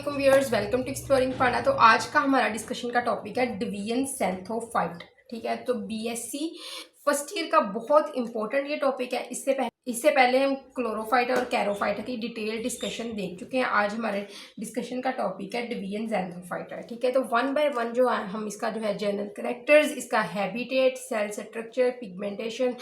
वालेकुम viewers, welcome to exploring पढ़ना। तो आज का हमारा डिस्कशन का टॉपिक है डिवीजन ज़ैंथोफाइट। ठीक है, तो बीएससी फर्स्ट ईयर का बहुत इंपॉर्टेंट ये टॉपिक है। इससे पहले हम क्लोरोफाइट और कैरोफाइट की डिटेल डिस्कशन देख चुके हैं। आज हमारे डिस्कशन का टॉपिक है डिवीजन ज़ैंथोफाइट। ठीक है, तो वन बाय वन जो है हम इसका जो है जनरल कैरेक्टर्स, इसका हैबिटेट, सेल स्ट्रक्चर, पिगमेंटेशन,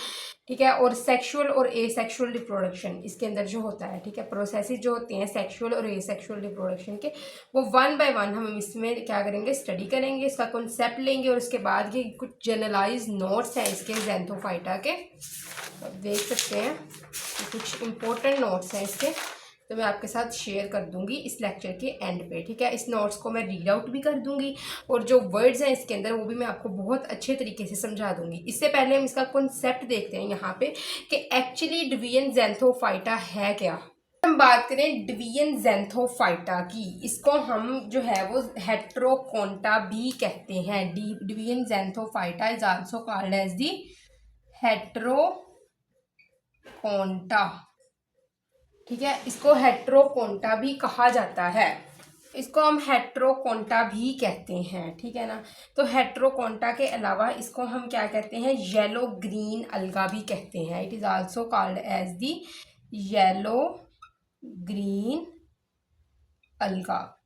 ठीक है, और सेक्सुअल और एसेक्सुअल रिप्रोडक्शन इसके अंदर जो होता है, ठीक है, प्रोसेसेस जो होते हैं सेक्सुअल और एसेक्सुअल रिप्रोडक्शन के, वो वन बाय वन हम इसमें क्या करेंगे, स्टडी करेंगे, इसका कॉन्सेप्ट लेंगे और उसके बाद ये कुछ जनरलाइज नोट्स हैं इसके ज़ैंथोफाइटा के, आप देख सकते हैं कुछ इंपॉर्टेंट नोट्स हैं इसके, तो मैं आपके साथ शेयर कर दूंगी इस लेक्चर के एंड पे। ठीक है, इस नोट्स को मैं रीड आउट भी कर दूंगी और जो वर्ड्स हैं इसके अंदर वो भी मैं आपको बहुत अच्छे तरीके से समझा दूंगी। इससे पहले हम इसका कॉन्सेप्ट देखते हैं यहाँ पे कि एक्चुअली डिवीजन ज़ैंथोफाइटा है क्या। हम बात करें डिवीजन ज़ैंथोफाइटा की, इसको हम जो है वो हेट्रोकोंटा भी कहते हैं। Division xanthophyta is also called as the heterokontae. ठीक है, इसको हेट्रोकोंटा भी कहा जाता है, इसको हम हेट्रोकोंटा भी कहते हैं। ठीक है ना, तो हेट्रोकोंटा के अलावा इसको हम क्या कहते हैं, येलो ग्रीन अलगा भी कहते हैं। It is also called as the yellow green alga.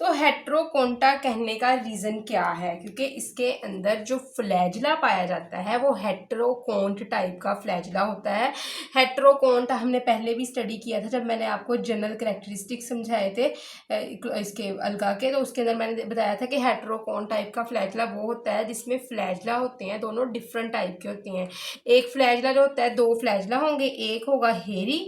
तो हेट्रोकोंटा कहने का रीज़न क्या है, क्योंकि इसके अंदर जो फ्लैजला पाया जाता है वो हेट्रोकोंट टाइप का फ्लैजला होता है। हेट्रोकोंट हमने पहले भी स्टडी किया था जब मैंने आपको जनरल कैरेक्टरिस्टिक्स समझाए थे इसके अलगा के, तो उसके अंदर मैंने बताया था कि हेट्रोकोंट टाइप का फ्लैजला वो होता है जिसमें फ्लैजला होते हैं दोनों डिफरेंट टाइप के होते हैं। एक फ्लैजला जो होता है, दो फ्लैजला होंगे, एक होगा हेरी,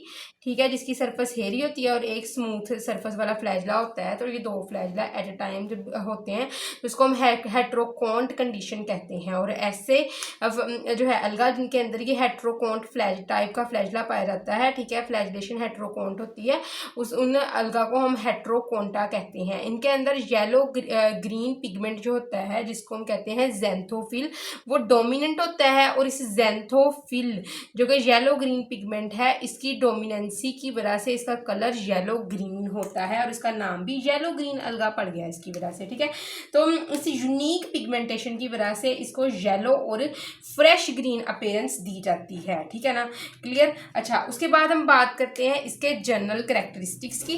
ठीक है, जिसकी सरफेस हेरी होती है, और एक स्मूथ सरफेस वाला फ्लैजला होता है। तो ये दो फ्लैजला एट अ टाइम जब होते हैं तो इसको हम हेट्रोकोंट कंडीशन कहते हैं। और ऐसे जो है अलगा जिनके अंदर ये हेट्रोकोंट फ्लैज टाइप का फ्लैजला पाया जाता है, ठीक है, फ्लैजलेशन हेट्रोकोंट होती है, उन अलगा को हम हेट्रोकोंटा कहते हैं। इनके अंदर येलो ग्रीन पिगमेंट जो होता है जिसको हम कहते हैं ज़ैंथोफिल, वो डोमिनेंट होता है। और इस ज़ैंथोफिल जो कि येलो ग्रीन पिगमेंट है, इसकी डोमिनेंसी की वजह से इसका कलर येलो ग्रीन होता है और इसका नाम भी येलो ग्रीन अलगा पड़ गया इसकी वजह से। ठीक है, तो इस यूनिक पिगमेंटेशन की वजह से इसको येलो और फ्रेश ग्रीन अपीयरेंस दी जाती है। ठीक है ना, क्लियर। अच्छा, उसके बाद हम बात करते हैं इसके जनरल कैरेक्टरिस्टिक्स की।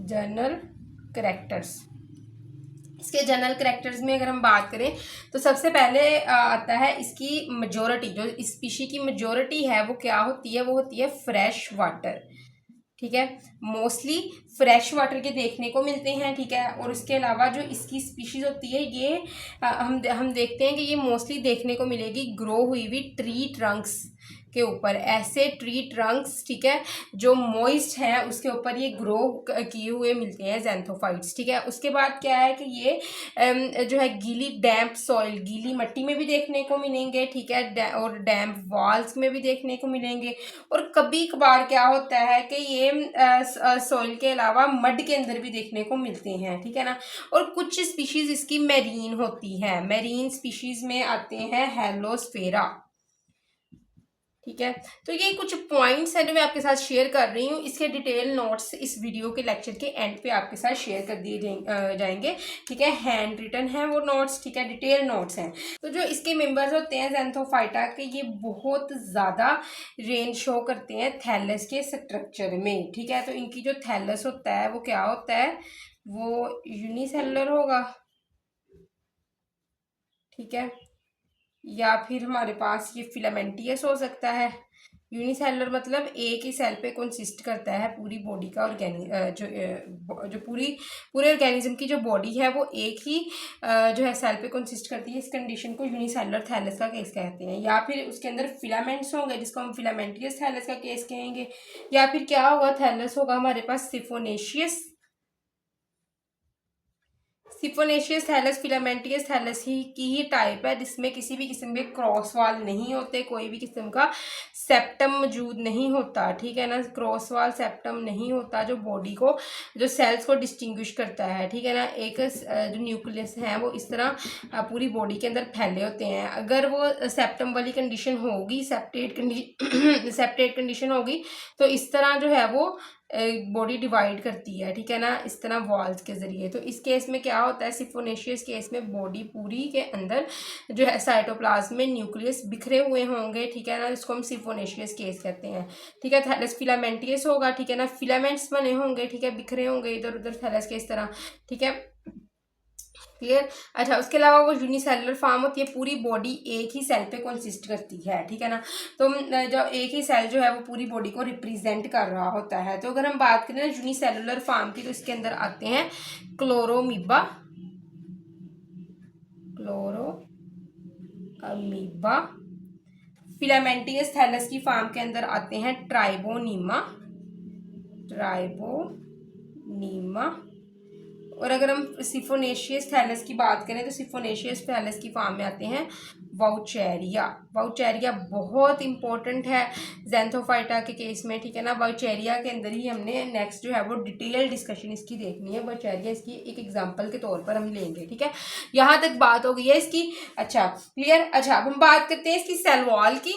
जनरल कैरेक्टर्स, इसके जनरल कैरेक्टर्स में अगर हम बात करें तो सबसे पहले आता है इसकी मेजोरिटी, जो स्पीशी की मेजोरिटी है वो क्या होती है, वो होती है फ्रेश वाटर। ठीक है, मोस्टली फ्रेश वाटर के देखने को मिलते हैं। ठीक है, और इसके अलावा जो इसकी स्पीशीज होती है ये हम देखते हैं कि ये मोस्टली देखने को मिलेगी ग्रो हुई हुई ट्री ट्रंक्स के ऊपर, ऐसे ट्री ट्रंक्स, ठीक है, जो मॉइस्ट हैं उसके ऊपर ये ग्रो किए हुए मिलते हैं ज़ैंथोफाइट्स। ठीक है, उसके बाद क्या है कि ये जो है गीली डैम्प सॉइल, गीली मिट्टी में भी देखने को मिलेंगे। ठीक है, और डैम्प वॉल्स में भी देखने को मिलेंगे। और कभी कभार क्या होता है कि ये सॉइल के अलावा मड के अंदर भी देखने को मिलते हैं। ठीक है ना, और कुछ स्पीशीज इसकी मैरीन होती है। मैरीन स्पीशीज में आते हैं हेलोस्फेरा। ठीक है, तो ये कुछ पॉइंट्स हैं जो मैं आपके साथ शेयर कर रही हूँ। इसके डिटेल नोट्स इस वीडियो के लेक्चर के एंड पे आपके साथ शेयर कर दिए जाएंगे। ठीक है, हैंड रिटन है वो नोट्स, ठीक है, डिटेल नोट्स हैं। तो जो इसके मेंबर्स होते हैं ज़ैंथोफाइटा के, ये बहुत ज़्यादा रेंज शो करते हैं थैलस के स्ट्रक्चर में। ठीक है, तो इनकी जो थैलस होता है वो क्या होता है, वो यूनिसेलुलर होगा। ठीक है, या फिर हमारे पास ये फिलामेंटियस हो सकता है। यूनिसेलुलर मतलब एक ही सेल पे कंसिस्ट करता है पूरी बॉडी का जो पूरे ऑर्गेनिज्म की जो बॉडी है वो एक ही जो है सेल पे कंसिस्ट करती है। इस कंडीशन को यूनिसेलुलर थैलस का केस कहते हैं। या फिर उसके अंदर फिलामेंट्स होंगे जिसको हम फिलामेंटियस थैलस का केस कहेंगे। या फिर क्या होगा, थैलस होगा हमारे पास सिफोनेशियस सिफोनेशियस थैलस फिलामेंटियस थैलस ही टाइप है जिसमें किसी भी किस्म के क्रॉस वाल नहीं होते, कोई भी किस्म का सेप्टम मौजूद नहीं होता, ठीक है ना, क्रॉस वाल सेप्टम नहीं होता, जो बॉडी को, जो सेल्स को डिस्टिंग्विश करता है, ठीक है ना। एक जो न्यूक्लियस है वो इस तरह पूरी बॉडी के अंदर फैले होते हैं। अगर वो सेप्टम वाली कंडीशन होगी, सेप्टेट कंडीशन होगी, तो इस तरह जो है वो बॉडी डिवाइड करती है, ठीक है ना, इस तरह वॉल्स के जरिए। तो इस केस में क्या होता है, सिफोनेशियस केस में बॉडी पूरी के अंदर जो है साइटोप्लाज्म में न्यूक्लियस बिखरे हुए होंगे, ठीक है ना, इसको हम सिफोनेशियस केस कहते हैं, ठीक है। थैलस फिलामेंटियस होगा, ठीक है ना, फिलामेंट्स बने होंगे, ठीक है, बिखरे होंगे इधर उधर थैलस के इस तरह, ठीक है, क्लियर। अच्छा, उसके अलावा वो यूनिसेलुलर फॉर्म होती है, पूरी बॉडी एक ही सेल पे कंसिस्ट करती है, ठीक है ना। तो जब एक ही सेल जो है वो पूरी बॉडी को रिप्रेजेंट कर रहा होता है। तो अगर हम बात करें यूनिसेलुलर फॉर्म की, तो इसके अंदर आते हैं क्लोरोमीबा, क्लोरोमीबा। फिलामेंटियस थैलस की फॉर्म के अंदर आते हैं ट्राइबोनीमा, ट्राइबोनीमा। और अगर हम सिफोनेशियस थैलस की बात करें तो सिफोनेशियस थैलस की फॉर्म में आते हैं वाउचेरिया। वाउचेरिया बहुत इंपॉर्टेंट है ज़ैंथोफाइटा के केस में, ठीक है ना। वाउचेरिया के अंदर ही हमने नेक्स्ट जो है वो डिटेल डिस्कशन इसकी देखनी है। वाउचेरिया इसकी एक एग्जांपल के तौर पर हम लेंगे, ठीक है। यहाँ तक बात हो गई है इसकी। अच्छा, क्लियर। अच्छा, अब हम बात करते हैं इसकी सेल वॉल की।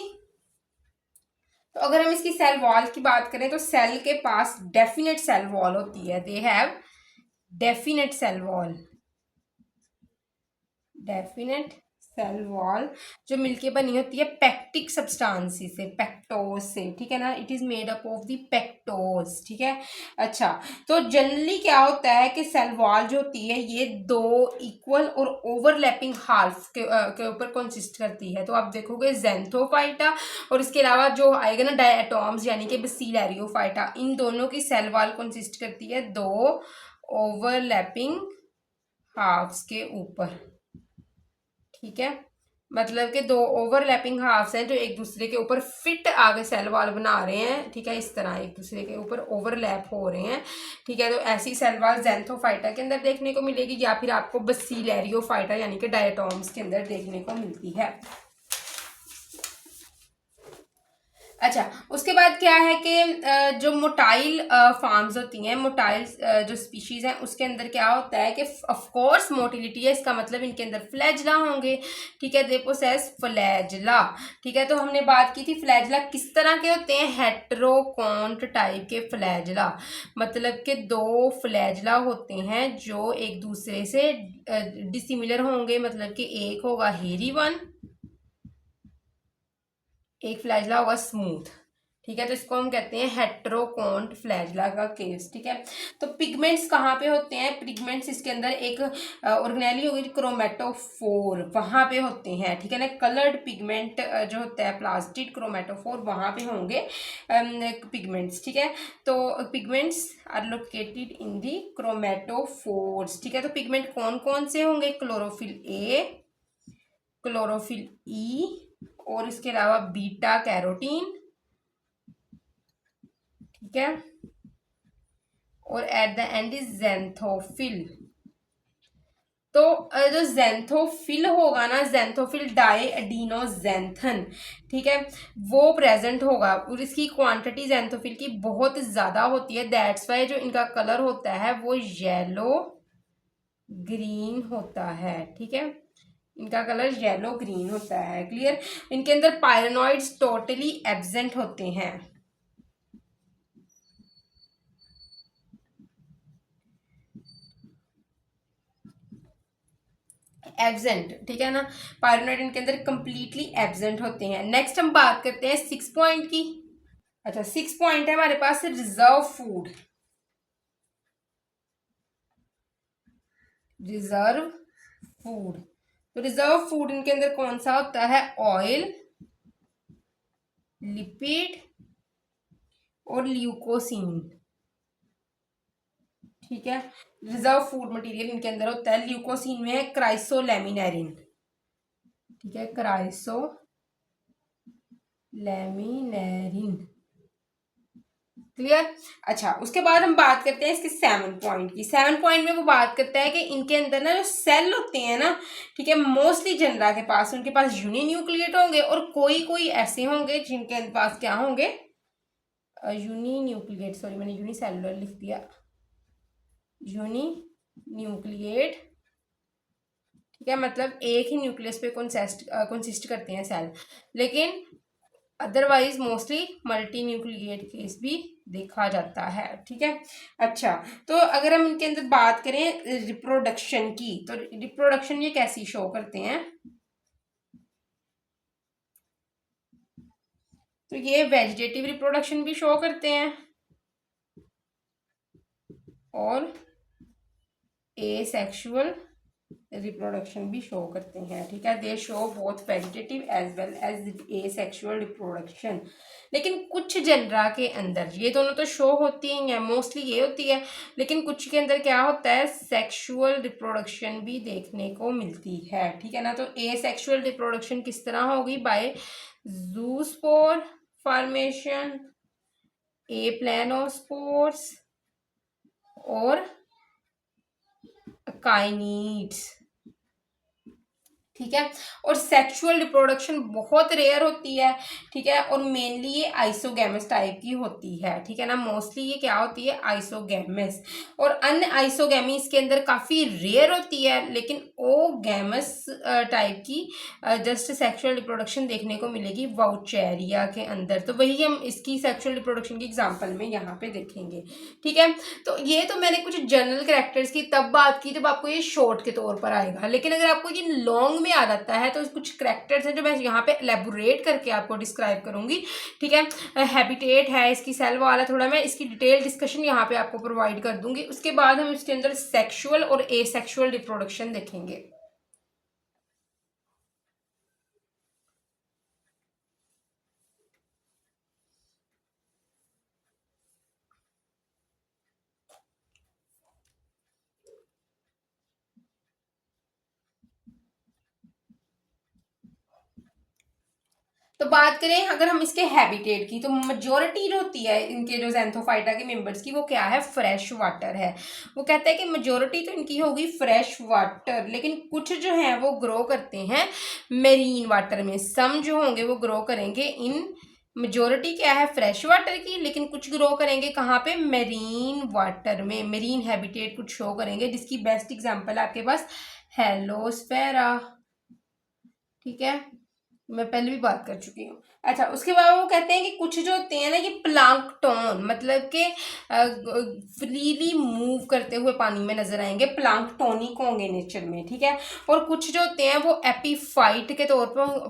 तो अगर हम इसकी सेल वॉल की बात करें तो सेल के पास डेफिनेट सेल वॉल होती है, they have definite cell wall, definite cell wall जो मिलके बनी होती है पेक्टिक सब्सटेंसी से, पेक्टोज से, ठीक है ना। It is made up of the pectose, ठीक है। अच्छा, तो जनरली क्या होता है कि सेल वॉल जो होती है ये दो इक्वल और ओवरलैपिंग हाल्फ के ऊपर कंसिस्ट करती है। तो आप देखोगे ज़ैंथोफाइटा और इसके अलावा जो आएगा ना डायटोम्स यानी कि बेसिलैरियोफाइटा, इन दोनों की सेल वॉल कंसिस्ट करती है दो ओवरलैपिंग हाफ्स के ऊपर, ठीक है। मतलब कि दो ओवरलैपिंग हाफ्स हैं जो एक दूसरे के ऊपर फिट आगे सेल वॉल बना रहे हैं, ठीक है, इस तरह एक दूसरे के ऊपर ओवरलैप हो रहे हैं, ठीक है। तो ऐसी सेल वॉल ज़ैंथोफाइटा के अंदर देखने को मिलेगी या फिर आपको बेसिलैरियोफाइटा यानी कि डायटोम्स के अंदर देखने को मिलती है। अच्छा, उसके बाद क्या है कि जो मोटाइल फार्म्स होती हैं, मोटाइल जो स्पीशीज हैं उसके अंदर क्या होता है कि ऑफ कोर्स मोटिलिटी है, इसका मतलब इनके अंदर फ्लैजला होंगे, ठीक है, दे पोसेस फ्लैजला, ठीक है। तो हमने बात की थी फ्लैजला किस तरह के होते हैं, हेट्रोकॉन्ट टाइप के फ्लैजला, मतलब कि दो फ्लैजला होते हैं जो एक दूसरे से डिसिमिलर होंगे, मतलब कि एक होगा हेरी वन, एक फ्लैजला होगा स्मूथ, ठीक है। तो इसको हम कहते हैं हेट्रोकॉन्ट फ्लैजला का केस, ठीक है। तो पिगमेंट्स कहाँ पे होते हैं, पिगमेंट्स इसके अंदर एक ऑर्गेनेली होगी क्रोमेटोफोर, वहाँ पे होते हैं, ठीक है ना। कलर्ड पिगमेंट जो होता है प्लास्टिड क्रोमेटोफोर, वहाँ पे होंगे पिगमेंट्स, ठीक है। तो pigments are located in the chromatophores, ठीक है। तो पिगमेंट कौन कौन से होंगे, क्लोरोफिल ए, क्लोरोफिल ई और इसके अलावा बीटा कैरोटीन, ठीक है, और at the end is xanthophyll. तो जो ज़ैंथोफिल होगा ना, ज़ैंथोफिल डाइएडिनोज़ैंथन, ठीक है, वो प्रेजेंट होगा और इसकी क्वांटिटी ज़ैंथोफिल की बहुत ज़्यादा होती है, दैट्स वाई जो इनका कलर होता है वो येलो ग्रीन होता है, ठीक है, इनका कलर येलो ग्रीन होता है, क्लियर। इनके अंदर पायरेनॉइड्स टोटली एब्सेंट होते हैं, एब्सेंट, ठीक है ना, पायरेनॉइड इनके अंदर कंप्लीटली एब्सेंट होते हैं। नेक्स्ट हम बात करते हैं 6 पॉइंट की। अच्छा, 6 पॉइंट है हमारे पास रिजर्व फूड, रिजर्व फूड। तो रिजर्व फूड इनके अंदर कौन सा होता है, ऑयल, लिपिड और ल्यूकोसिन, ठीक है। रिजर्व फूड मटेरियल इनके अंदर होता है, ल्यूकोसिन में है क्राइसोलेमिनेरिन, ठीक है, क्राइसोलेमिनेरिन, क्लियर। अच्छा, उसके बाद हम बात करते हैं इसके 7 पॉइंट की। 7 पॉइंट में वो बात करता है कि इनके अंदर ना जो सेल होते हैं ना, ठीक है, मोस्टली जनरा के पास उनके पास यूनिन्यूक्लिएट होंगे और कोई कोई ऐसे होंगे जिनके पास क्या होंगे, यूनिन्यूक्लिएट, सॉरी मैंने यूनिसेलुलर लिख दिया, यूनिन्यूक्लिएट, ठीक है, मतलब एक ही न्यूक्लियस पे कंसिस्ट करते हैं सेल, लेकिन otherwise mostly multi nucleate case भी देखा जाता है, ठीक है। अच्छा, तो अगर हम इनके अंदर बात करें रिप्रोडक्शन की, तो रिप्रोडक्शन ये कैसी शो करते हैं, तो ये वेजिटेटिव रिप्रोडक्शन भी शो करते हैं और एसेक्सुअल रिप्रोडक्शन भी शो करते हैं, ठीक है। They show both vegetative as well as asexual reproduction. लेकिन कुछ जनरा के अंदर ये दोनों तो शो होती हैं, मोस्टली ये होती है, लेकिन कुछ के अंदर क्या होता है, सेक्सुअल रिप्रोडक्शन भी देखने को मिलती है, ठीक है ना। तो एसेक्सुअल रिप्रोडक्शन किस तरह होगी, बाय जूस्पोर फॉर्मेशन, एप्लेनोस्पोर्स और काइनीड्स, ठीक है। और सेक्सुअल रिप्रोडक्शन बहुत रेयर होती है, ठीक है, और मेनली ये आइसोगैमस टाइप की होती है, ठीक है ना। मोस्टली ये क्या होती है, आइसोगैमस, और अन्य आइसोगैमी इसके अंदर काफ़ी रेयर होती है, लेकिन ओगैमस टाइप की जस्ट सेक्सुअल रिप्रोडक्शन देखने को मिलेगी वाउचेरिया के अंदर। तो वही हम इसकी सेक्सुअल रिप्रोडक्शन की एग्जाम्पल में यहाँ पे देखेंगे, ठीक है। तो ये तो मैंने कुछ जनरल कैरेक्टर्स की तब बात की जब आपको ये शॉर्ट के तौर पर आएगा, लेकिन अगर आपको ये लॉन्ग में आ जाता है तो कुछ कैरेक्टर्स हैं जो मैं यहाँ पे एलेबोरेट करके आपको डिस्क्राइब करूंगी, ठीक है। हैबिटेट है इसकी, सेल वाला, थोड़ा मैं इसकी डिटेल डिस्कशन यहाँ पे आपको प्रोवाइड कर दूंगी। उसके बाद हम इसके अंदर सेक्सुअल और एसेक्सुअल रिप्रोडक्शन देखेंगे। तो बात करें अगर हम इसके हैबिटेट की, तो मेजोरिटी जो होती है इनके जो ज़ैंथोफाइटा के मेंबर्स की, वो क्या है, फ्रेश वाटर है। वो कहता है कि मेजोरिटी तो इनकी होगी फ्रेश वाटर, लेकिन कुछ जो है वो ग्रो करते हैं मेरीन वाटर में। सम जो होंगे वो ग्रो करेंगे इन, मेजोरिटी क्या है फ्रेश वाटर की, लेकिन कुछ ग्रो करेंगे कहाँ पे, मेरीन वाटर में, मेरीन हैबिटेट कुछ शो करेंगे, जिसकी बेस्ट एग्जांपल आपके पास हेलोस्फेरा, ठीक है, मैं पहले भी बात कर चुकी हूँ। अच्छा, उसके बाद वो कहते हैं कि कुछ जो होते हैं ना ये प्लांकटोन, मतलब के फ्रीली मूव करते हुए पानी में नजर आएंगे, प्लांकटोनिक होंगे नेचर में, ठीक है। और कुछ जो होते हैं वो एपीफाइट के तौर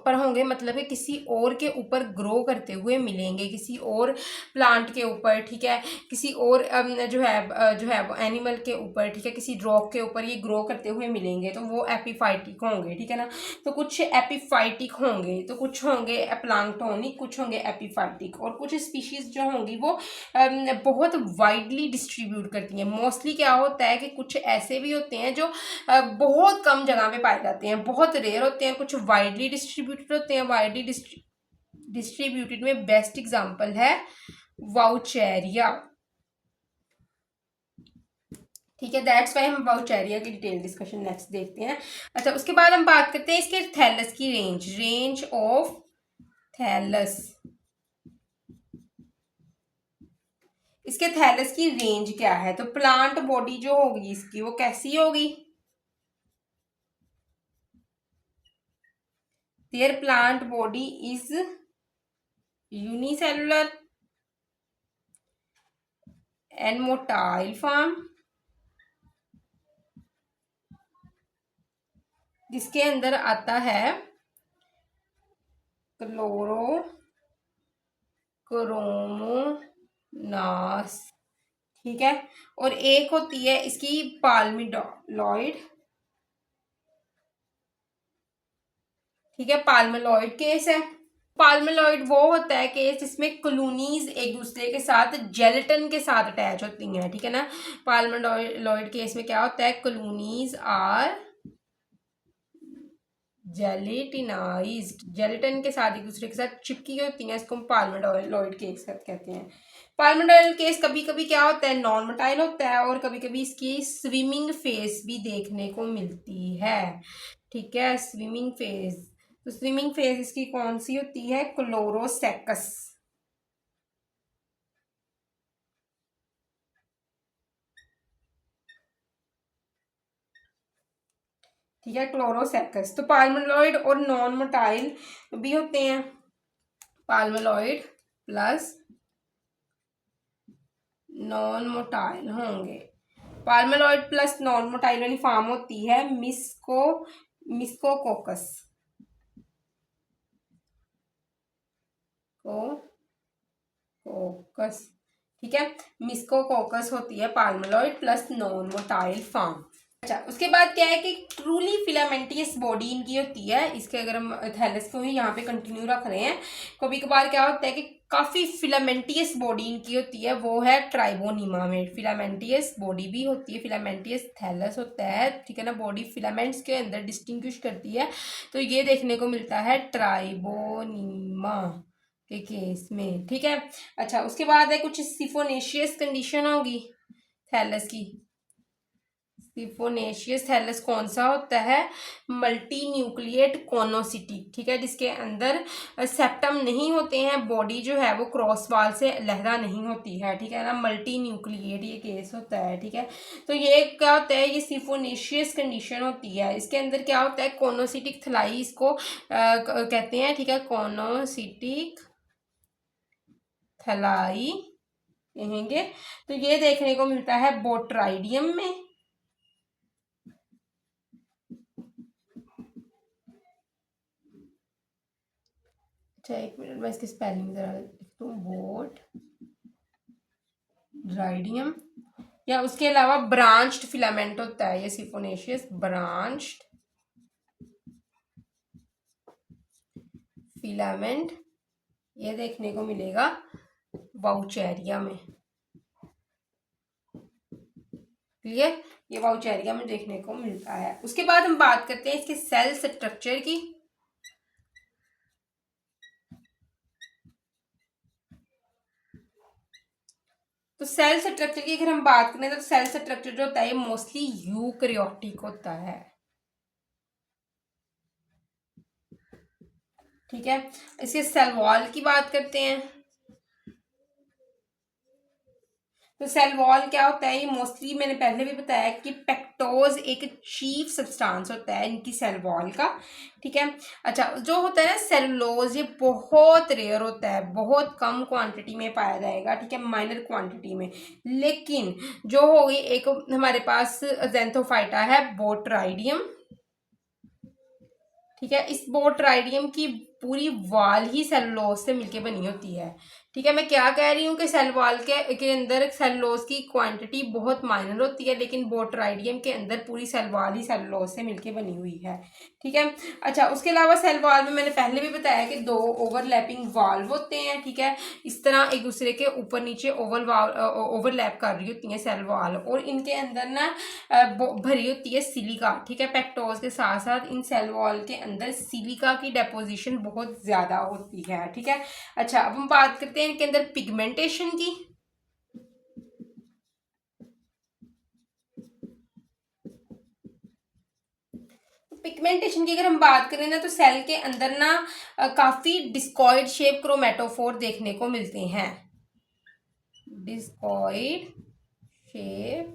पर होंगे, मतलब कि किसी और के ऊपर ग्रो करते हुए मिलेंगे, किसी और प्लांट के ऊपर, ठीक है, किसी और जो है वो एनिमल के ऊपर, ठीक है, किसी रॉक के ऊपर ये ग्रो करते हुए मिलेंगे, तो वो एपीफाइटिक होंगे, ठीक है ना। तो कुछ एपीफाइटिक होंगे, तो कुछ होंगे प्लांक्टोनिक, कुछ होंगे एपीफाइटिक, और कुछ स्पीशीज जो होंगी वो बहुत वाइडली डिस्ट्रीब्यूट करती हैं। मोस्टली क्या होता है कि कुछ ऐसे भी होते हैं जो बहुत कम जगह पे पाए जाते हैं, बहुत रेयर होते हैं, कुछ वाइडली डिस्ट्रीब्यूटेड होते हैं। वाइडली डिस्ट्रीब्यूटेड में बेस्ट एग्जांपल है वाउचेरिया, ठीक है। दैट्स वाई हम वाउचेरिया की डिटेल डिस्कशन नेक्स्ट देखते हैं। अच्छा, उसके बाद हम बात करते हैं इसके थैलस की, रेंज ऑफ थैलस। इसके थैलस की रेंज क्या है, तो प्लांट बॉडी जो होगी इसकी वो कैसी होगी, there plant body is unicellular and motile form, जिसके अंदर आता है क्लोरोमोनास, ठीक है। और एक होती है इसकी पाल्मिडोलॉइड, ठीक है, पाल्मिडोलॉइड केस है। पाल्मिडोलॉइड वो होता है केस जिसमें कॉलोनीज एक दूसरे के साथ जेलेटिन के साथ अटैच होती हैं, ठीक है ना। पाल्मिडोलॉइड केस में क्या होता है, कॉलोनीज आर जेलेटिनाइज्ड, जेलेटिन के साथ एक दूसरे के साथ चिपकी होती हैं, इसको हम पाल्मोलॉइड केस कहते हैं। पाल्मोलॉइड केस कभी कभी क्या होता है, नॉन मोटाइल होता है, और कभी कभी इसकी स्विमिंग फेस भी देखने को मिलती है। ठीक है, स्विमिंग फेस, तो स्विमिंग फेस इसकी कौन सी होती है, क्लोरोसेकस। ठीक है, क्लोरोसेकस। तो पाल्मोलॉइड और नॉन मोटाइल भी होते हैं, पाल्मोलॉइड प्लस नॉन मोटाइल होंगे। पाल्मोलॉइड प्लस नॉन मोटाइल वाली फॉर्म होती है मिस्कोकोकस कोकस। ठीक है, मिस्कोकोकस होती है पाल्मोलॉइड प्लस नॉन मोटाइल फॉर्म। अच्छा, उसके बाद क्या है कि ट्रूली फिलामेंटियस बॉडी इनकी होती है। इसके अगर हम थैलस को ही यहाँ पे कंटिन्यू रख रहे हैं, कभी कभार क्या होता है कि काफ़ी फिलामेंटियस बॉडी इनकी होती है, वो है ट्राइबोनिमा में। फिलामेंटियस बॉडी भी होती है, फिलामेंटियस थैलस होता है, ठीक है ना, बॉडी फिलामेंट्स के अंदर डिस्टिंग्विश करती है, तो ये देखने को मिलता है ट्राइबोनिमा के केस में। ठीक है, अच्छा, उसके बाद है कुछ सिफोनेशियस कंडीशन होगी थैलस की। सिफोनेशियस थैलस कौन सा होता है, मल्टी न्यूक्लिएट कोनोसिटी। ठीक है, जिसके अंदर सेप्टम नहीं होते हैं, बॉडी जो है वो क्रॉस वाल से लहदा नहीं होती है। ठीक है ना, मल्टी न्यूक्लिएट ये केस होता है। ठीक है, तो ये क्या होता है, ये सिफोनेशियस कंडीशन होती है। इसके अंदर क्या होता है, कोनोसिटिक थलाई इसको कहते हैं। ठीक है, कोनोसिटिक थलाई कहेंगे। तो ये देखने को मिलता है बोट्राइडियम में। अच्छा, एक मिनट मैं इसकी स्पेलिंग जरा लिख दूँ, बोट ड्राइडियम, या उसके अलावा ब्रांच्ड फिलामेंट होता है ये सिफोनेशियस ब्रांच्ड फिलामेंट, ये देखने को मिलेगा वाउचेरिया में। क्लियर, ये वाउचेरिया में देखने को मिलता है। उसके बाद हम बात करते हैं इसके सेल स्ट्रक्चर की। तो सेल स्ट्रक्चर की अगर हम बात करें तो सेल स्ट्रक्चर जो होता है मोस्टली यूकैरियोटिक होता है। ठीक है, इसके सेल वॉल की बात करते हैं। तो सेल वॉल क्या होता है, ये मोस्टली मैंने पहले भी बताया कि पेक्टोज एक चीफ सब्सटेंस होता है इनकी सेल वॉल का। ठीक है, अच्छा, जो होता है ना सेलुलोज, ये बहुत रेयर होता है, बहुत कम क्वांटिटी में पाया जाएगा। ठीक है, माइनर क्वांटिटी में। लेकिन जो हो गई एक हमारे पास ज़ैंथोफाइटा है बोट्राइडियम। ठीक है, इस बोट्राइडियम की पूरी वाल ही सेलुलोज से मिलके बनी होती है। ठीक है, मैं क्या कह रही हूँ कि सेल वॉल के अंदर सेलुलोज की क्वांटिटी बहुत माइनर होती है, लेकिन बोट्राइडियम के अंदर पूरी सेल वॉल ही सेलुलोज से मिलके बनी हुई है। ठीक है, अच्छा, उसके अलावा सेल वॉल में मैंने पहले भी बताया कि दो ओवरलैपिंग वाल्व होते हैं। ठीक है, इस तरह एक दूसरे के ऊपर नीचे ओवरलैप कर रही होती हैं सेल वॉल, और इनके अंदर ना भरी होती है सिलिका। ठीक है, पेक्टोज के साथ साथ इन सेल वॉल के अंदर सिलिका की डेपोजिशन बहुत ज़्यादा होती है। ठीक है, अच्छा, अब हम बात करते हैं इनके अंदर पिगमेंटेशन की। पिगमेंटेशन की अगर हम बात करें ना, तो सेल के अंदर ना काफी डिस्कॉइड शेप क्रोमेटोफोर देखने को मिलते हैं। Discoid shape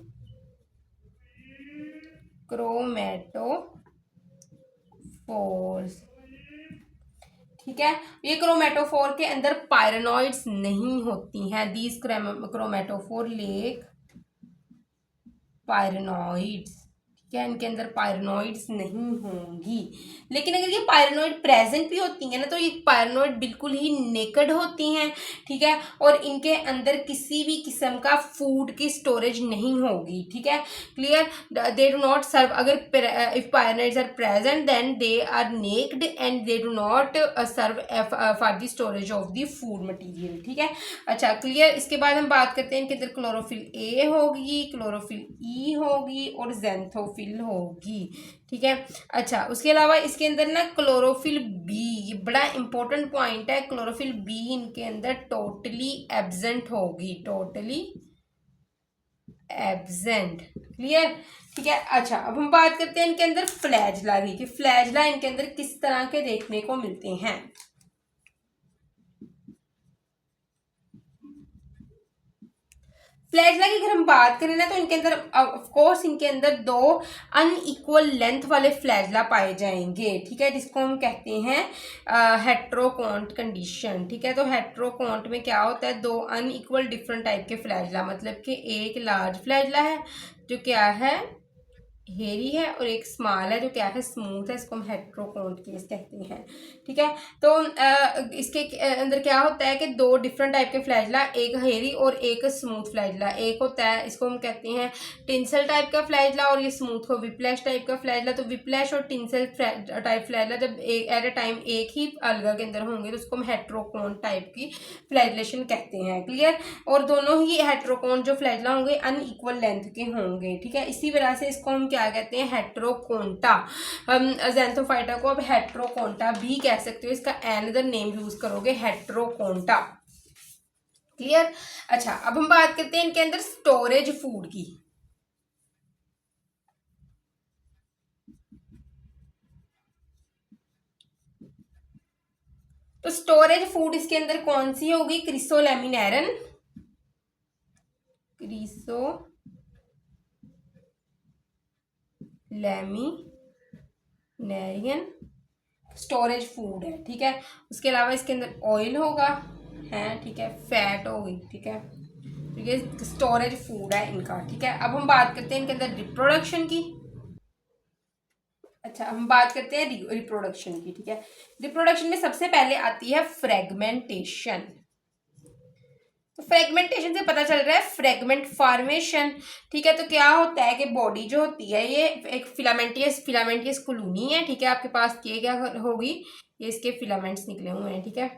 chromatophores. ठीक है, ये क्रोमेटोफोर के अंदर पायरेनॉइड्स नहीं होती हैं। These chromatophore lack pyrenoids. ठीक है, इनके अंदर पायरेनॉइड्स नहीं होंगी। लेकिन अगर ये पायरेनॉइड प्रेजेंट भी होती हैं ना, तो ये पायरेनॉइड बिल्कुल ही नेकेड होती हैं। ठीक है, और इनके अंदर किसी भी किस्म का फूड की स्टोरेज नहीं होगी। ठीक है, clear, they do not serve, अगर if pyrenoids are present then they are naked and they do not serve for the storage of the food material. ठीक है, अच्छा, क्लियर। इसके बाद हम बात करते हैं इनके अंदर क्लोरोफिल ए होगी, क्लोरोफिल ई होगी और ज़ैंथोफिल क्लोरोफिल होगी, ठीक है। अच्छा, उसके अलावा इसके अंदर ना क्लोरोफिल बी, ये बड़ा इंपॉर्टेंट पॉइंट है, क्लोरोफिल बी इनके अंदर टोटली एब्सेंट होगी, टोटली एब्सेंट। क्लियर, ठीक है। अच्छा, अब हम बात करते हैं इनके अंदर फ्लैजला की, कि फ्लैजला इनके अंदर किस तरह के देखने को मिलते हैं। फ्लैजला की अगर हम बात करें ना, तो इनके अंदर ऑफ कोर्स इनके अंदर दो अनइक्वल लेंथ वाले फ्लैजला पाए जाएंगे, ठीक है, जिसको हम कहते हैं हेट्रोकॉन्ट कंडीशन, ठीक है। तो हेट्रोकॉन्ट में क्या होता है, दो अनइक्वल डिफरेंट टाइप के फ्लैजला, मतलब कि एक लार्ज फ्लैजला है जो क्या है हेरी है, और एक स्मॉल है जो क्या है स्मूथ है, इसको हम हेट्रोकॉन्ट केस कहते हैं, ठीक है। तो इसके अंदर क्या होता है कि दो डिफरेंट टाइप के फ्लैजला, एक हेरी और एक स्मूथ फ्लैजला, एक होता है इसको हम कहते हैं टिंसल टाइप का फ्लैजला, और ये स्मूथ को विप्लैश टाइप का फ्लैजला। तो विप्लैश और टिंसल टाइप फ्लैजला जब एट ए टाइम एक ही अलगा के अंदर होंगे तो उसको हम हेट्रोकॉन्ट टाइप की फ्लैजलेशन कहते हैं। क्लियर, और दोनों ही हेट्रोकॉन्ट जो फ्लैजला होंगे अनइक्वल लेंथ के होंगे, ठीक है। इसी वजह से इसको हम क्या कहते हैं, हेट्रोकोंटा। हम ज़ैंथोफाइटा को अब हेट्रोकोंटा भी कह सकते हो, इसका अनदर नेम यूज करोगे हेट्रोकोंटा। क्लियर। अच्छा, अब हम बात करते हैं इनके अंदर स्टोरेज फूड की। तो स्टोरेज फूड इसके अंदर कौन सी होगी, क्रिसोलेमिनेरन, क्रिसोलेमिनेरियन स्टोरेज फूड है, ठीक है। उसके अलावा इसके अंदर ऑयल होगा, है, ठीक है, फैट होगी, ठीक है, ठीक है, स्टोरेज फूड है इनका, ठीक है। अब हम बात करते हैं इनके अंदर रिप्रोडक्शन की। अच्छा, हम बात करते हैं रिप्रोडक्शन की, ठीक है। रिप्रोडक्शन में सबसे पहले आती है फ्रेगमेंटेशन। तो फ्रेगमेंटेशन से पता चल रहा है फ्रेगमेंट फॉर्मेशन, ठीक है। तो क्या होता है कि बॉडी जो होती है ये एक फिलामेंटियस कॉलोनी है, ठीक है। आपके पास ये क्या होगी, ये इसके फिलामेंट्स निकले हुए हैं, ठीक है।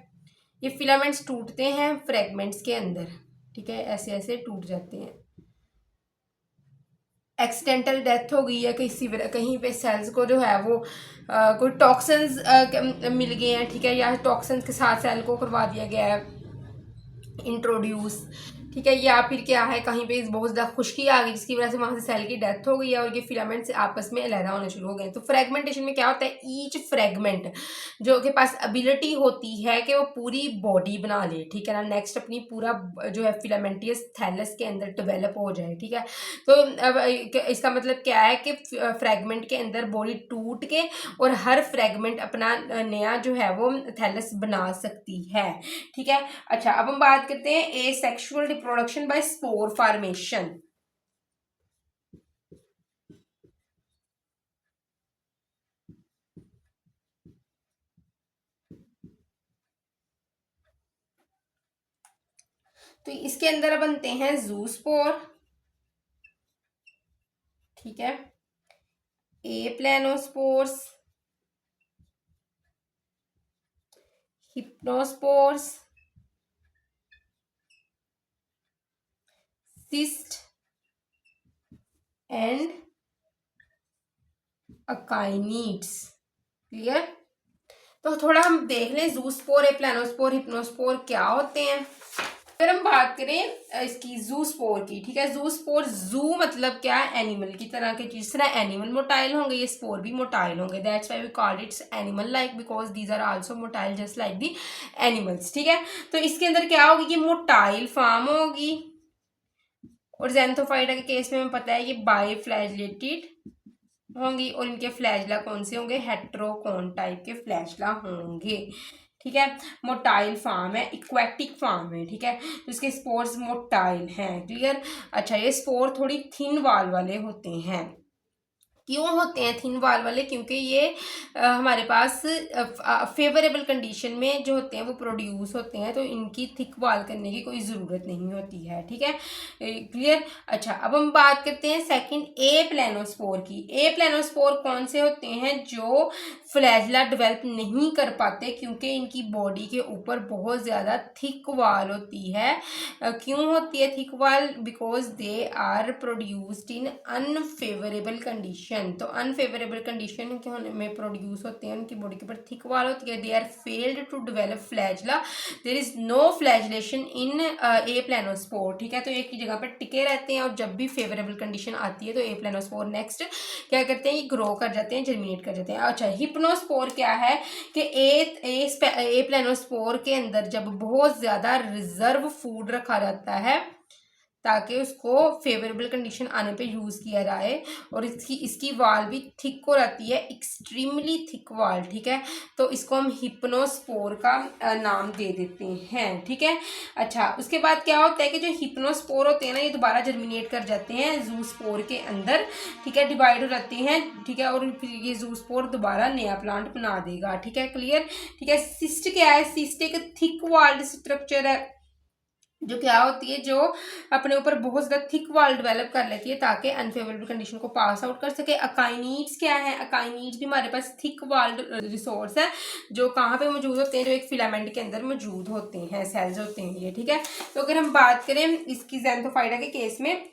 ये फिलामेंट्स टूटते हैं फ्रेगमेंट्स के अंदर, ठीक है, ऐसे ऐसे टूट जाते हैं। एक्सीडेंटल डेथ हो गई है किसी कहीं पे सेल्स को जो है वो कोई टॉक्सिन्स मिल गए हैं, ठीक है, या टॉक्सिन्स के साथ सेल को करवा दिया गया है इंट्रोड्यूस, ठीक है, या फिर क्या है कहीं पे बहुत ज़्यादा खुश्की आ गई जिसकी वजह से वहाँ से सेल की डेथ हो गई है और ये फिलामेंट से आपस में अलहदा होने शुरू हो गए। तो फ्रेगमेंटेशन में क्या होता है, ईच फ्रेगमेंट जो के पास एबिलिटी होती है कि वो पूरी बॉडी बना ले, ठीक है ना, नेक्स्ट अपनी पूरा जो है फिलामेंटियस थैलस के अंदर डेवलप हो जाए, ठीक है। तो अब इसका मतलब क्या है कि फ्रेगमेंट के अंदर बॉडी टूट के और हर फ्रेगमेंट अपना नया जो है वो थैलस बना सकती है, ठीक है। अच्छा, अब हम बात करते हैं asexual reproduction by spore formation. तो इसके अंदर बनते हैं जूस्पोर, ठीक है, एप्लेनोस्पोर्स, हिप्नोस्पोर्स, सिस्ट एंड अकाइनीड्स। क्लियर। तो थोड़ा हम देख लें जूस्पोर, एप्लेनोस्पोर, हिप्नोस्पोर क्या होते हैं। अगर हम बात करें इसकी जू स्पोर की, ठीक है, जू स्पोर, जू मतलब क्या है, एनिमल की तरह की चीज, तरह एनिमल मोटाइल होंगे, ये स्पोर भी मोटाइल होंगे, that's why we called its animal like because these are also motile just like the animals, ठीक है। तो इसके अंदर क्या होगी, ये मोटाइल फॉर्म होगी, और ज़ैंथोफाइटा के केस में हमें पता है ये बाई फ्लैजलेटेड होंगी, और इनके फ्लैजला कौन से होंगे, हेट्रोकोन टाइप के फ्लैजला होंगे, ठीक है। मोटाइल फार्म है, इक्वेटिक फार्म है, ठीक है, तो इसके स्पोर्स मोटाइल हैं। क्लियर। अच्छा, ये स्पोर थोड़ी थिन वाल वाले होते हैं। क्यों होते हैं थिन वाल वाले, क्योंकि ये हमारे पास फेवरेबल कंडीशन में जो होते हैं वो प्रोड्यूस होते हैं, तो इनकी थिक वाल करने की कोई ज़रूरत नहीं होती है, ठीक है। क्लियर। अच्छा, अब हम बात करते हैं सेकंड ए प्लेनोस्पोर की। ए प्लेनोस्पोर कौन से होते हैं, जो फ्लैजला डेवलप नहीं कर पाते क्योंकि इनकी बॉडी के ऊपर बहुत ज़्यादा थिक वाल होती है। क्यों होती है thick wall, because they are produced in unfavourable condition, condition, तो अनफेवरेबल कंडीशन के होने में प्रोड्यूस होते हैं, उनकी बॉडी के ऊपर थिक वाल होती है, they are failed to develop flagella, there is no flagellation in a planospore, ठीक है। तो एक ही जगह पर टिके रहते हैं और जब भी फेवरेबल कंडीशन आती है तो ए प्लेनोस्पोर नेक्स्ट क्या करते हैं, ये ग्रो कर जाते हैं, जर्मिनेट कर जाते हैं। अच्छा, हिप्नोस्पोर क्या है कि ए प्लेनोस्पोर के अंदर जब बहुत ज़्यादा रिजर्व फूड रखा जाता है ताकि उसको फेवरेबल कंडीशन आने पे यूज़ किया जाए, और इसकी वाल भी थिक हो रहती है, एक्सट्रीमली थिक वाल, ठीक है। तो इसको हम हिप्नोस्पोर का नाम दे देते हैं, ठीक है। अच्छा, उसके बाद क्या होता है कि जो हिप्नोस्पोर होते हैं ना, ये दोबारा जर्मिनेट कर जाते हैं जूस्पोर के अंदर, ठीक है, डिवाइड हो जाते हैं, ठीक है, और फिर ये जूस्पोर दोबारा नया प्लांट बना देगा, ठीक है, क्लियर, ठीक है। सिस्ट क्या है, सिस्ट एक थिक वाल्ड स्ट्रक्चर है जो क्या होती है, जो अपने ऊपर बहुत ज़्यादा थिक वाल डेवलप कर लेती है ताकि अनफेवरेबल कंडीशन को पास आउट कर सके। अकाइनीड्स क्या है, अकाइनीड्स भी हमारे पास थिक वाल रिसोर्स है जो कहाँ पे मौजूद होते हैं, जो एक फिलामेंट के अंदर मौजूद होते हैं, सेल्स होते हैं ये, ठीक है। तो अगर हम बात करें इसकी ज़ैंथोफाइटा के केस में,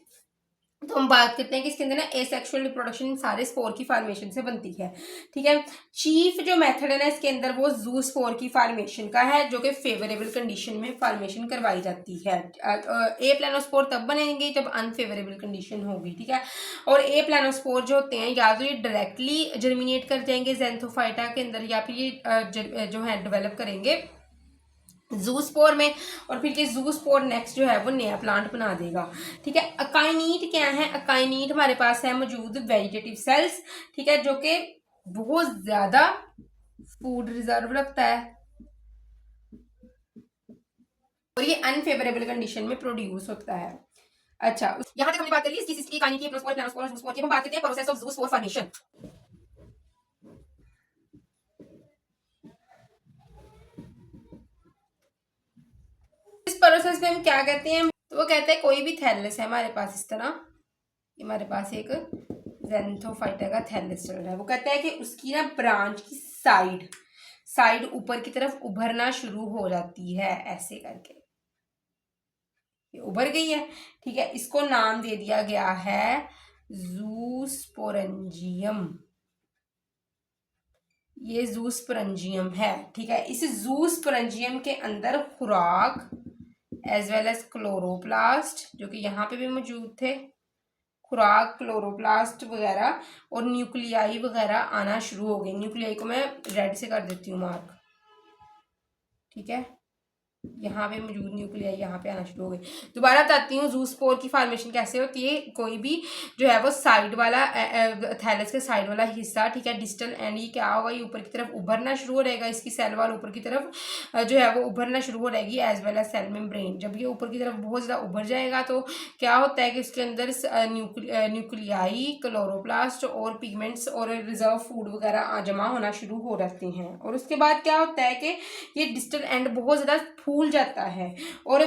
तो हम बात करते हैं कि इसके अंदर ना एसेक्सुअल रिप्रोडक्शन सारे स्पोर की फार्मेशन से बनती है, ठीक है। चीफ जो मेथड है ना इसके अंदर वो जू स्पोर की फार्मेशन का है, जो कि फेवरेबल कंडीशन में फार्मेशन करवाई जाती है। ए प्लानोस्पोर तब बनेंगे जब अनफेवरेबल कंडीशन होगी, ठीक है। और ए प्लानोस्पोर जो होते हैं या तो ये डायरेक्टली जर्मिनेट कर जाएंगे ज़ैंथोफाइटा के अंदर, या फिर ये जो है डेवलप करेंगे जूस्पोर में, और फिर ये जूस्पोर नेक्स्ट जो है वो नया प्लांट बना देगा, ठीक है। अकाइनीट क्या है, अकाइनीट हमारे पास है मौजूद वेजिटेटिव सेल्स, ठीक है, जो कि बहुत ज्यादा फूड रिजर्व रखता है और ये अनफेवरेबल कंडीशन में प्रोड्यूस होता है। अच्छा, यहाँ तक हमने बात कर ली इसकी अकाइनीट की, प्रोस्पोर, प्लानोस्पोर, जूस्पोर की। हम बात करते हैं प्रोसेस ऑफ जूस्पोर फॉर्मेशन। इस प्रोसेस में हम क्या कहते हैं, तो वो कहते हैं कोई भी थैलस है हमारे पास इस तरह, हमारे पास एक ज़ैंथोफाइटा का थैलस चल रहा है, वो कहता है कि उसकी ना ब्रांच की साइड ऊपर की तरफ उभरना शुरू हो जाती है, ऐसे करके ये उभर गई है, ठीक है। इसको नाम दे दिया गया है जूस्पोरेंजियम, ये जूस्पोरेंजियम है, ठीक है। इस जूस्पोरेंजियम के अंदर खुराक एज वेल एज क्लोरोप्लास्ट जो कि यहाँ पे भी मौजूद थे, खुराक, क्लोरोप्लास्ट वगैरह और न्यूक्लियाई वगैरह आना शुरू हो गई। न्यूक्लियाई को मैं रेड से कर देती हूँ मार्क, ठीक है। यहाँ पे मौजूद न्यूक्लियाई यहाँ पे आना शुरू हो गई। दोबारा बताती हूँ जूस्पोर की फॉर्मेशन कैसे होती है। कोई भी जो है वो साइड वाला थैलस के साइड वाला हिस्सा, ठीक है, डिस्टल एंड, ये क्या होगा, ये ऊपर की तरफ उभरना शुरू हो रहेगा, इसकी सेल वाल ऊपर की तरफ जो है वो उभरना शुरू हो रहेगी, as well as cell membrane. जब ये ऊपर की तरफ बहुत ज़्यादा उभर जाएगा तो क्या होता है कि इसके अंदर न्यूक्लियाई, क्लोरोप्लास्ट और पिगमेंट्स और रिजर्व फूड वगैरह जमा होना शुरू हो जाते हैं। और उसके बाद क्या होता है कि ये डिस्टल एंड बहुत ज़्यादा फूल जाता है और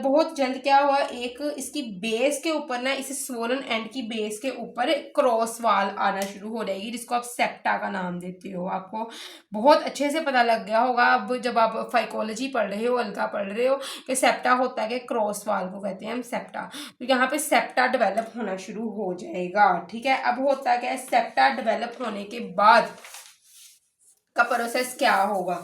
बहुत जल्द क्या हुआ, एक इसकी बेस के ऊपर ना, इस स्वोलन एंड की बेस के ऊपर क्रॉस वाल आना शुरू हो जाएगी, जिसको आप सेप्टा का नाम देते हो। आपको बहुत अच्छे से पता लग गया होगा अब जब आप फाइकोलॉजी पढ़ रहे हो, अलका पढ़ रहे हो, कि सेप्टा होता है कि क्रॉस वाल को कहते हैं हम सेप्टा। तो यहाँ पे सेप्टा डेवलप होना शुरू हो जाएगा, ठीक है। अब होता है क्या, सेप्टा डेवलप होने के बाद का प्रोसेस क्या होगा,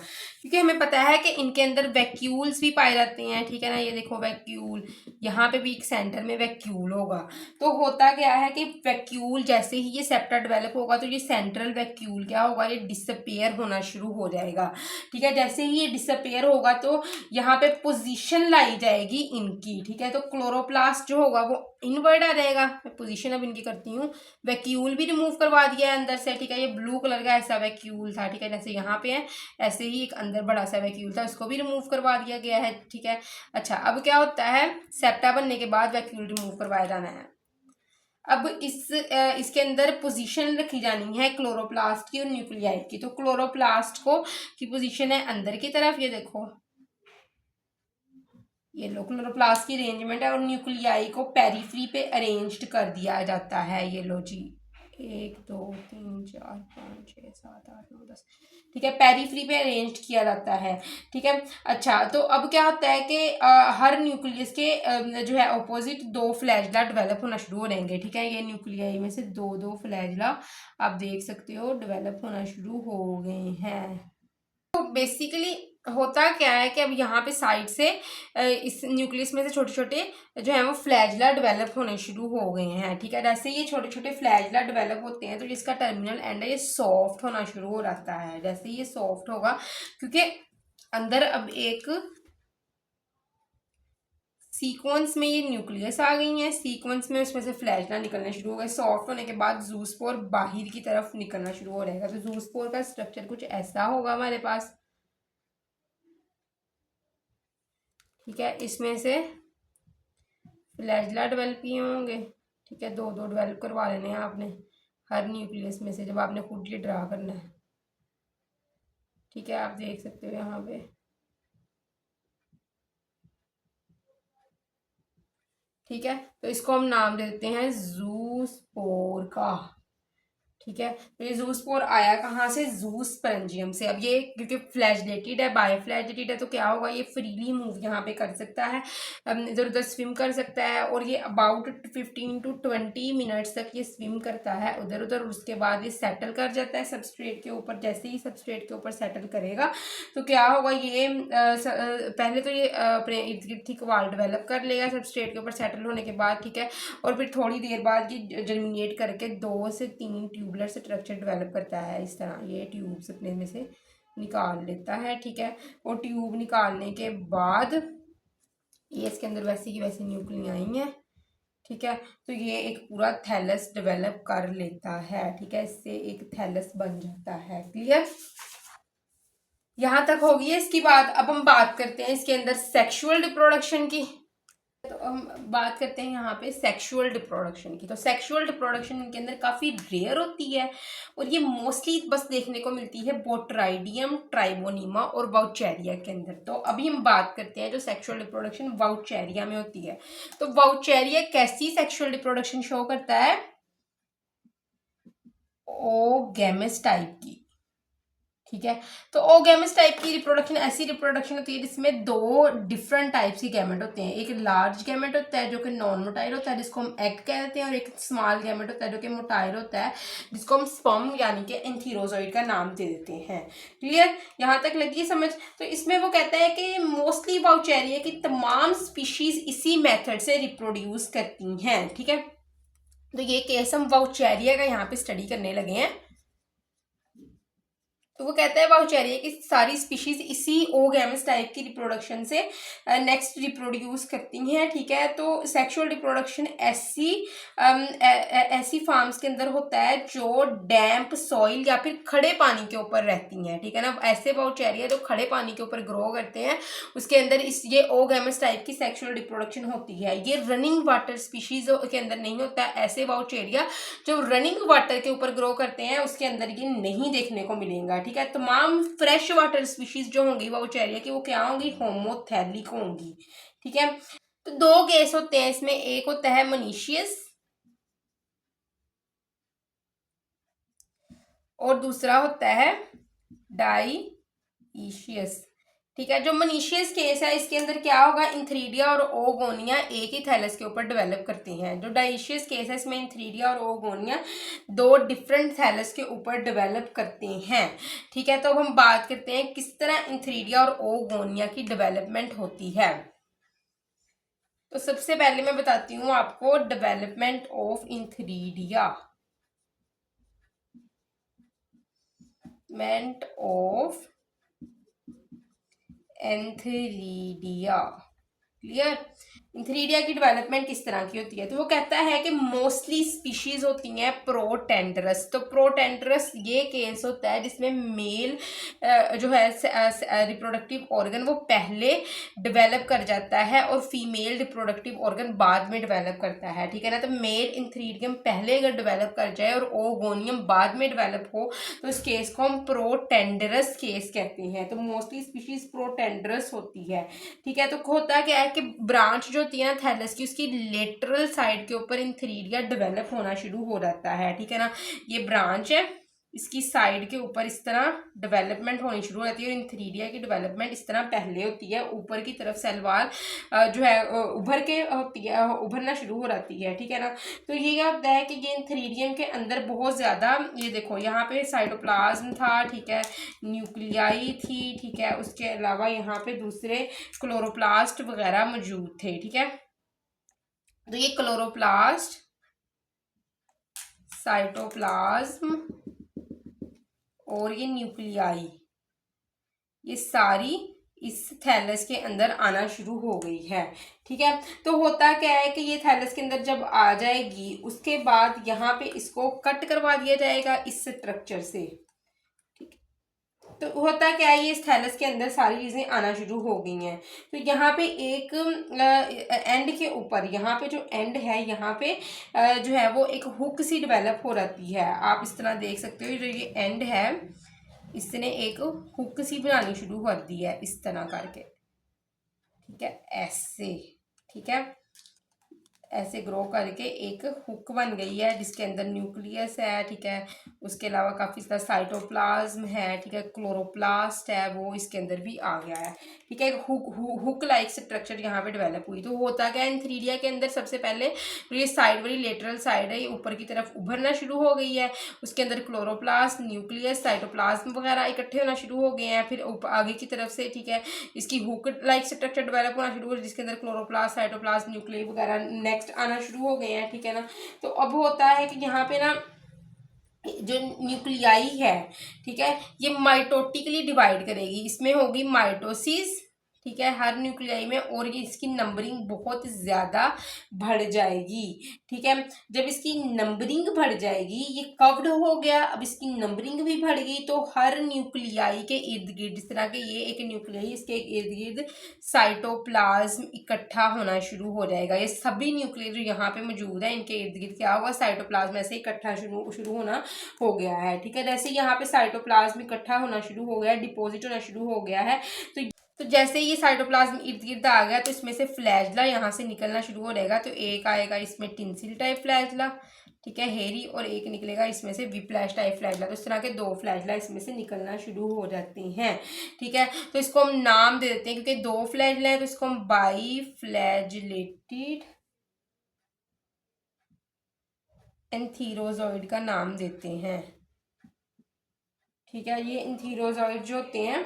क्योंकि हमें पता है कि इनके अंदर वैक्यूल्स भी पाए जाते हैं, ठीक है ना। ये देखो वैक्यूल, यहाँ पे भी एक सेंटर में वैक्यूल होगा। तो होता क्या है कि वैक्यूल जैसे ही ये सेप्टा डेवलप होगा तो ये सेंट्रल वैक्यूल क्या होगा, ये डिसअपेयर होना शुरू हो जाएगा, ठीक है। जैसे ही ये डिसअपेयर होगा तो यहाँ पे पोजीशन लाई जाएगी इनकी, ठीक है। तो क्लोरोप्लास्ट जो होगा वो इनवर्ड आ जाएगा। मैं पोजीशन अब इनकी करती हूँ। वैक्यूल भी रिमूव करवा दिया है अंदर से, ठीक है। ये ब्लू कलर का ऐसा वैक्यूल था, ठीक है, जैसे यहाँ पे है ऐसे ही एक अंदर बड़ा सा वैक्यूल था, उसको भी रिमूव करवा दिया गया है, ठीक है। अच्छा, अब क्या होता है, सेप्टा बनने के बाद वैक्यूल रिमूव करवाया जाना है। अब इसके अंदर पोजीशन रखी जानी है क्लोरोप्लास्ट की और न्यूक्लियाई की। तो क्लोरोप्लास्ट को की पोजीशन है अंदर की तरफ, ये देखो ये लो क्लोरोप्लास्ट की अरेंजमेंट है, और न्यूक्लियाई को पेरिफ्री पे अरेंज्ड कर दिया जाता है, ये लो जी, 1 2 3 4 5 6 7 8 9 10, ठीक है, पेरीफ्री पे अरेंज किया जाता है, ठीक है। अच्छा, तो अब क्या होता है कि हर न्यूक्लियस के जो है ऑपोजिट दो फ्लैजला डेवलप होना शुरू हो जाएंगे, ठीक है। ये न्यूक्लियाई में से दो दो फ्लैजला आप देख सकते हो डेवलप होना शुरू हो गए हैं। तो बेसिकली होता क्या है कि अब यहाँ पे साइड से इस न्यूक्लियस में से छोटे छोटे जो है वो फ्लैजला डेवलप होने शुरू हो गए हैं, ठीक है। जैसे ये छोटे छोटे फ्लैजला डेवलप होते हैं तो जिसका टर्मिनल एंड है ये सॉफ्ट होना शुरू हो जाता है। जैसे ये सॉफ्ट होगा क्योंकि अंदर अब एक सीक्वेंस में ये न्यूक्लियस आ गई है, सीक्वेंस में उसमें से फ्लैजला निकलना शुरू हो गए। सॉफ्ट होने के बाद जूस्पोर बाहर की तरफ निकलना शुरू हो रहेगा। तो जूस्पोर का स्ट्रक्चर कुछ ऐसा होगा हमारे पास, ठीक है। इसमें से फ्लैजला डेवलप किए होंगे, ठीक है। दो दो डेवलप करवा लेने हैं आपने हर न्यूक्लियस में से जब आपने खुद ये ड्रा करना है, ठीक है। आप देख सकते हो यहाँ पे, ठीक है। तो इसको हम नाम दे देते हैं जूस्पोर का, ठीक है। तो ये जूस्पोर आया कहाँ से, जूस्पर्जियम से। अब ये क्योंकि फ्लैजलेटेड है, बायोफ्लैजलेटेड है, तो क्या होगा, ये फ्रीली मूव यहाँ पे कर सकता है, इधर उधर स्विम कर सकता है। और ये अबाउट 15 to 20 मिनट्स तक ये स्विम करता है उधर उधर। उसके बाद ये सेटल कर जाता है सबस्ट्रेट के ऊपर। जैसे ही सबस्ट्रेट के ऊपर सेटल करेगा तो क्या होगा, ये पहले तो ये अपने इर्द गिर्द थिक वॉल डेवलप कर लेगा सबस्ट्रेट के ऊपर सेटल होने के बाद, ठीक है। और फिर थोड़ी देर बाद ये जर्मिनेट करके 2 से 3 ट्यूबुलर स्ट्रक्चर डेवलप करता है। इस तरह ये ट्यूब्स अपने में से निकाल लेता है, ठीक है। और ट्यूब निकालने के बाद ये इसके अंदर वैसे की वैसे न्यूक्लियाई हैं, ठीक है। तो ये एक पूरा थैलस डेवलप कर लेता है, ठीक है। इससे एक थैलस बन जाता है। क्लियर, यहाँ तक होगी है इसकी बात। अब हम बात करते हैं इसके अंदर सेक्सुअल रिप्रोडक्शन की। तो हम बात करते हैं यहाँ पे सेक्सुअल रिप्रोडक्शन की। तो सेक्सुअल रिप्रोडक्शन इनके अंदर काफ़ी रेयर होती है और ये मोस्टली बस देखने को मिलती है बोट्राइडियम, ट्राइबोनीमा और वाउचेरिया के अंदर। तो अभी हम बात करते हैं जो सेक्सुअल रिप्रोडक्शन वाउचेरिया में होती है। तो वाउचेरिया कैसी सेक्सुअल रिप्रोडक्शन शो करता है, ओगेमस टाइप की, ठीक है। तो ओगेमस टाइप की रिप्रोडक्शन ऐसी रिप्रोडक्शन होती है जिसमें दो डिफरेंट टाइप्स के गैमेट होते हैं। एक लार्ज गैमेट होता है जो कि नॉन मोटाइल होता है जिसको हम एग कहते हैं, और एक स्मॉल गैमेट होता है जो कि मोटाइल होता है जिसको हम स्पर्म यानी कि एंथीरोजॉइड का नाम दे देते हैं। क्लियर, यहाँ तक लगी समझ। तो इसमें वो कहता है कि मोस्टली वाउचेरिया की तमाम स्पीशीज इसी मेथड से रिप्रोड्यूस करती हैं, ठीक है। तो ये केस हम वाउचेरिया का यहाँ पे स्टडी करने लगे हैं। तो वो कहता है वाउचेरिया की सारी स्पीशीज इसी ओगेमस टाइप की रिप्रोडक्शन से नेक्स्ट रिप्रोड्यूस करती हैं, ठीक है। तो सेक्सुअल रिप्रोडक्शन ऐसी फार्म्स के अंदर होता है जो डैम्प सॉइल या फिर खड़े पानी के ऊपर रहती हैं, ठीक है ना। ऐसे वाउचेरिया जो खड़े पानी के ऊपर ग्रो करते हैं उसके अंदर ये ओगेमस टाइप की सेक्सुअल रिप्रोडक्शन होती है। ये रनिंग वाटर स्पीशीज के अंदर नहीं होता है। ऐसे वाउचेरिया जो रनिंग वाटर के ऊपर ग्रो करते हैं उसके अंदर ये नहीं देखने को मिलेगा, ठीक है। तमाम फ्रेश वाटर स्पीशीज जो होंगी वाउचेरिया की वो क्या होंगी, होमोथैलिक होंगी, ठीक है। तो दो केस होते हैं इसमें, एक होता है मोनीशियस और दूसरा होता है डाइशियस, ठीक है। जो मोनीशियस केस है इसके अंदर क्या होगा, इंथ्रीडिया और ओगोनिया एक ही थैलस के ऊपर डेवलप करती हैं। जो डाइशियस केस है इसमें इंथ्रीडिया और ओगोनिया दो डिफरेंट थैलस के ऊपर डेवलप करते हैं, ठीक है। तो अब हम बात करते हैं किस तरह इंथ्रीडिया और ओगोनिया की डेवलपमेंट होती है। तो सबसे पहले मैं बताती हूँ आपको development of antheridia, development of antheridia. Clear, antheridia की डेवलपमेंट किस तरह की होती है। तो वो कहता है कि मोस्टली स्पीशीज होती हैं प्रोटेंडरस। तो प्रोटेंडरस ये केस होता है जिसमें मेल जो है रिप्रोडक्टिव ऑर्गन वो पहले डेवलप कर जाता है और फीमेल रिप्रोडक्टिव ऑर्गन बाद में डेवलप करता है, ठीक है ना। तो मेल इंथ्रीडियम पहले अगर डेवलप कर जाए और ओगोनियम बाद में डेवलप हो तो इस केस को हम प्रोटेंडरस केस कहते हैं। तो मोस्टली स्पीशीज प्रोटेंडरस होती है, ठीक है। तो होता क्या है कि ब्रांच जो होती है ना थैलस की, उसकी लेटरल साइड के ऊपर इंथीरिया डेवलप होना शुरू हो जाता है, ठीक है ना। ये ब्रांच है, इसकी साइड के ऊपर इस तरह डेवलपमेंट होनी शुरू हो जाती है, और इंथीरिया की डेवलपमेंट इस तरह पहले होती है, ऊपर की तरफ सेलवार जो है उभर के होती है, उभरना शुरू हो जाती है, ठीक है ना। तो ये क्या होता है कि ये इंथीरियम के अंदर बहुत ज़्यादा, ये देखो यहाँ पे साइटोप्लाज्म था, ठीक है, न्यूक्लियाई थी, ठीक है, उसके अलावा यहाँ पे दूसरे क्लोरोप्लास्ट वगैरह मौजूद थे, ठीक है। तो ये क्लोरोप्लास्ट, साइटोप्लाज्म और ये न्यूक्लियाई, ये सारी इस थैलस के अंदर आना शुरू हो गई है, ठीक है। तो होता क्या है कि ये थैलस के अंदर जब आ जाएगी, उसके बाद यहाँ पे इसको कट करवा दिया जाएगा इस स्ट्रक्चर से, ठीक है। तो होता क्या है, ये इस थैलस के अंदर सारी चीज़ें आना शुरू हो गई हैं। तो यहाँ पे एक एंड के ऊपर, यहाँ पे जो एंड है, यहाँ पे जो है वो एक हुक सी डेवलप हो जाती है, आप इस तरह देख सकते हो। जो ये एंड है, इसने एक हुक सी बनानी शुरू कर दी है इस तरह करके, ठीक है, ऐसे, ठीक है, ऐसे ग्रो करके एक हुक बन गई है जिसके अंदर न्यूक्लियस है, ठीक है, उसके अलावा काफ़ी सारा साइटोप्लाज्म है, ठीक है, क्लोरोप्लास्ट है, वो इसके अंदर भी आ गया है, ठीक है। एक हुक लाइक स्ट्रक्चर यहाँ पे डेवलप हुई। तो होता क्या है, इंथीरिया के अंदर सबसे पहले जो ये साइड वाली लेटरल साइड है, ये ऊपर की तरफ उभरना शुरू हो गई है, उसके अंदर क्लोरोप्लास्ट, न्यूक्लियस, साइटोप्लाज्म वगैरह इकट्ठे होना शुरू हो गए हैं। फिर आगे की तरफ से, ठीक है, इसकी हुक लाइक स्ट्रक्चर डेवलप होना शुरू हो, जिसके अंदर क्लोरोप्लास्ट, साइटोप्लाज्म, न्यूक्लियस वगैरह नेक्स्ट आना शुरू हो गए हैं, ठीक है ना। तो अब होता है कि यहाँ पे ना जो न्यूक्लियाई है, ठीक है, ये माइटोटिकली डिवाइड करेगी, इसमें होगी माइटोसिस, ठीक है, हर न्यूक्लियाई में, और ये इसकी नंबरिंग बहुत ज़्यादा बढ़ जाएगी, ठीक है। जब इसकी नंबरिंग बढ़ जाएगी, ये कव्ड हो गया, अब इसकी नंबरिंग भी बढ़ गई, तो हर न्यूक्लियाई के इर्द गिर्द, जिस तरह के ये एक न्यूक्लियाई, इसके इर्द गिर्द साइटोप्लाज्म इकट्ठा होना शुरू हो जाएगा। ये सभी न्यूक्लियाई जो यहाँ पे मौजूद है, इनके इर्द गिर्द क्या होगा, साइटोप्लाज्म ऐसे इकट्ठा शुरू होना हो गया है, ठीक है। जैसे यहाँ पे साइटोप्लाज्म इकट्ठा होना शुरू हो गया, डिपॉजिट होना शुरू हो गया है, तो जैसे ये साइटोप्लाज्म इर्द गिर्द आ गया, तो इसमें से फ्लैजला यहाँ से निकलना शुरू हो जाएगा। तो एक आएगा इसमें टिंसिल टाइप फ्लैजला, ठीक है, हेरी, और एक निकलेगा इसमें से विप्लैश टाइप फ्लैजला। तो इस तरह के दो फ्लैजला इसमें से निकलना शुरू हो जाते हैं, ठीक है। तो इसको हम नाम दे देते हैं, क्योंकि दो फ्लैजला है तो इसको हम बाई फ्लैजलेटेड एंथीरोजॉइड का नाम देते हैं, ठीक है। ये एंथीरोजॉइड जो होते हैं,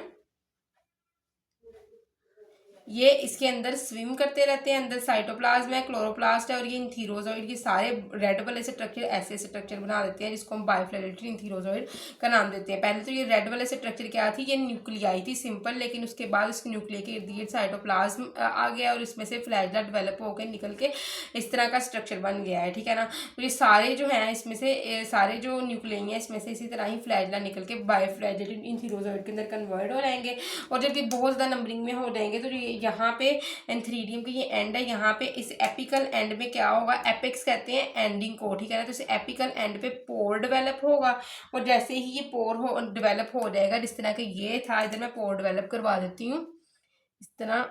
ये इसके अंदर स्विम करते रहते हैं, अंदर साइटोप्लाज्म है, क्लोरोप्लास्ट है, और ये इंथीरोजॉइड के सारे रेड वाले स्ट्रक्चर ऐसे स्ट्रक्चर बना देते हैं, जिसको हम बायोफ्लैजेलेटरी इंथीरोजॉइड का नाम देते हैं। पहले तो ये रेड वाले स्ट्रक्चर क्या थी, ये न्यूक्लियाई थी सिंपल, लेकिन उसके बाद उसके न्यूक्लिया के इर्द गिर्द साइटोप्लाज्म आ गया, और इसमें से फ्लैजला डेवलप होकर निकल के इस तरह का स्ट्रक्चर बन गया है, ठीक है ना। तो ये सारे जो हैं, इसमें से सारे जो न्यूक्लियाई हैं, इसमें से इसी तरह ही फ्लैजला निकल के बायोफ्लैजेलेटेड इंथीरोजॉइड के अंदर कन्वर्ट हो जाएंगे, और जब ये बहुत ज़्यादा नंबरिंग में हो जाएंगे, तो यहाँ पे एंथीरियम की ये एंड है, यहाँ पे इस एपिकल एंड में क्या होगा, एपेक्स कहते हैं एंडिंग को, ठीक है ना। तो इस एपिकल एंड पे पोर डेवलप होगा, और जैसे ही ये पोर डेवलप हो जाएगा, जिस तरह के ये था, इधर मैं पोर डेवलप करवा देती हूँ, इस तरह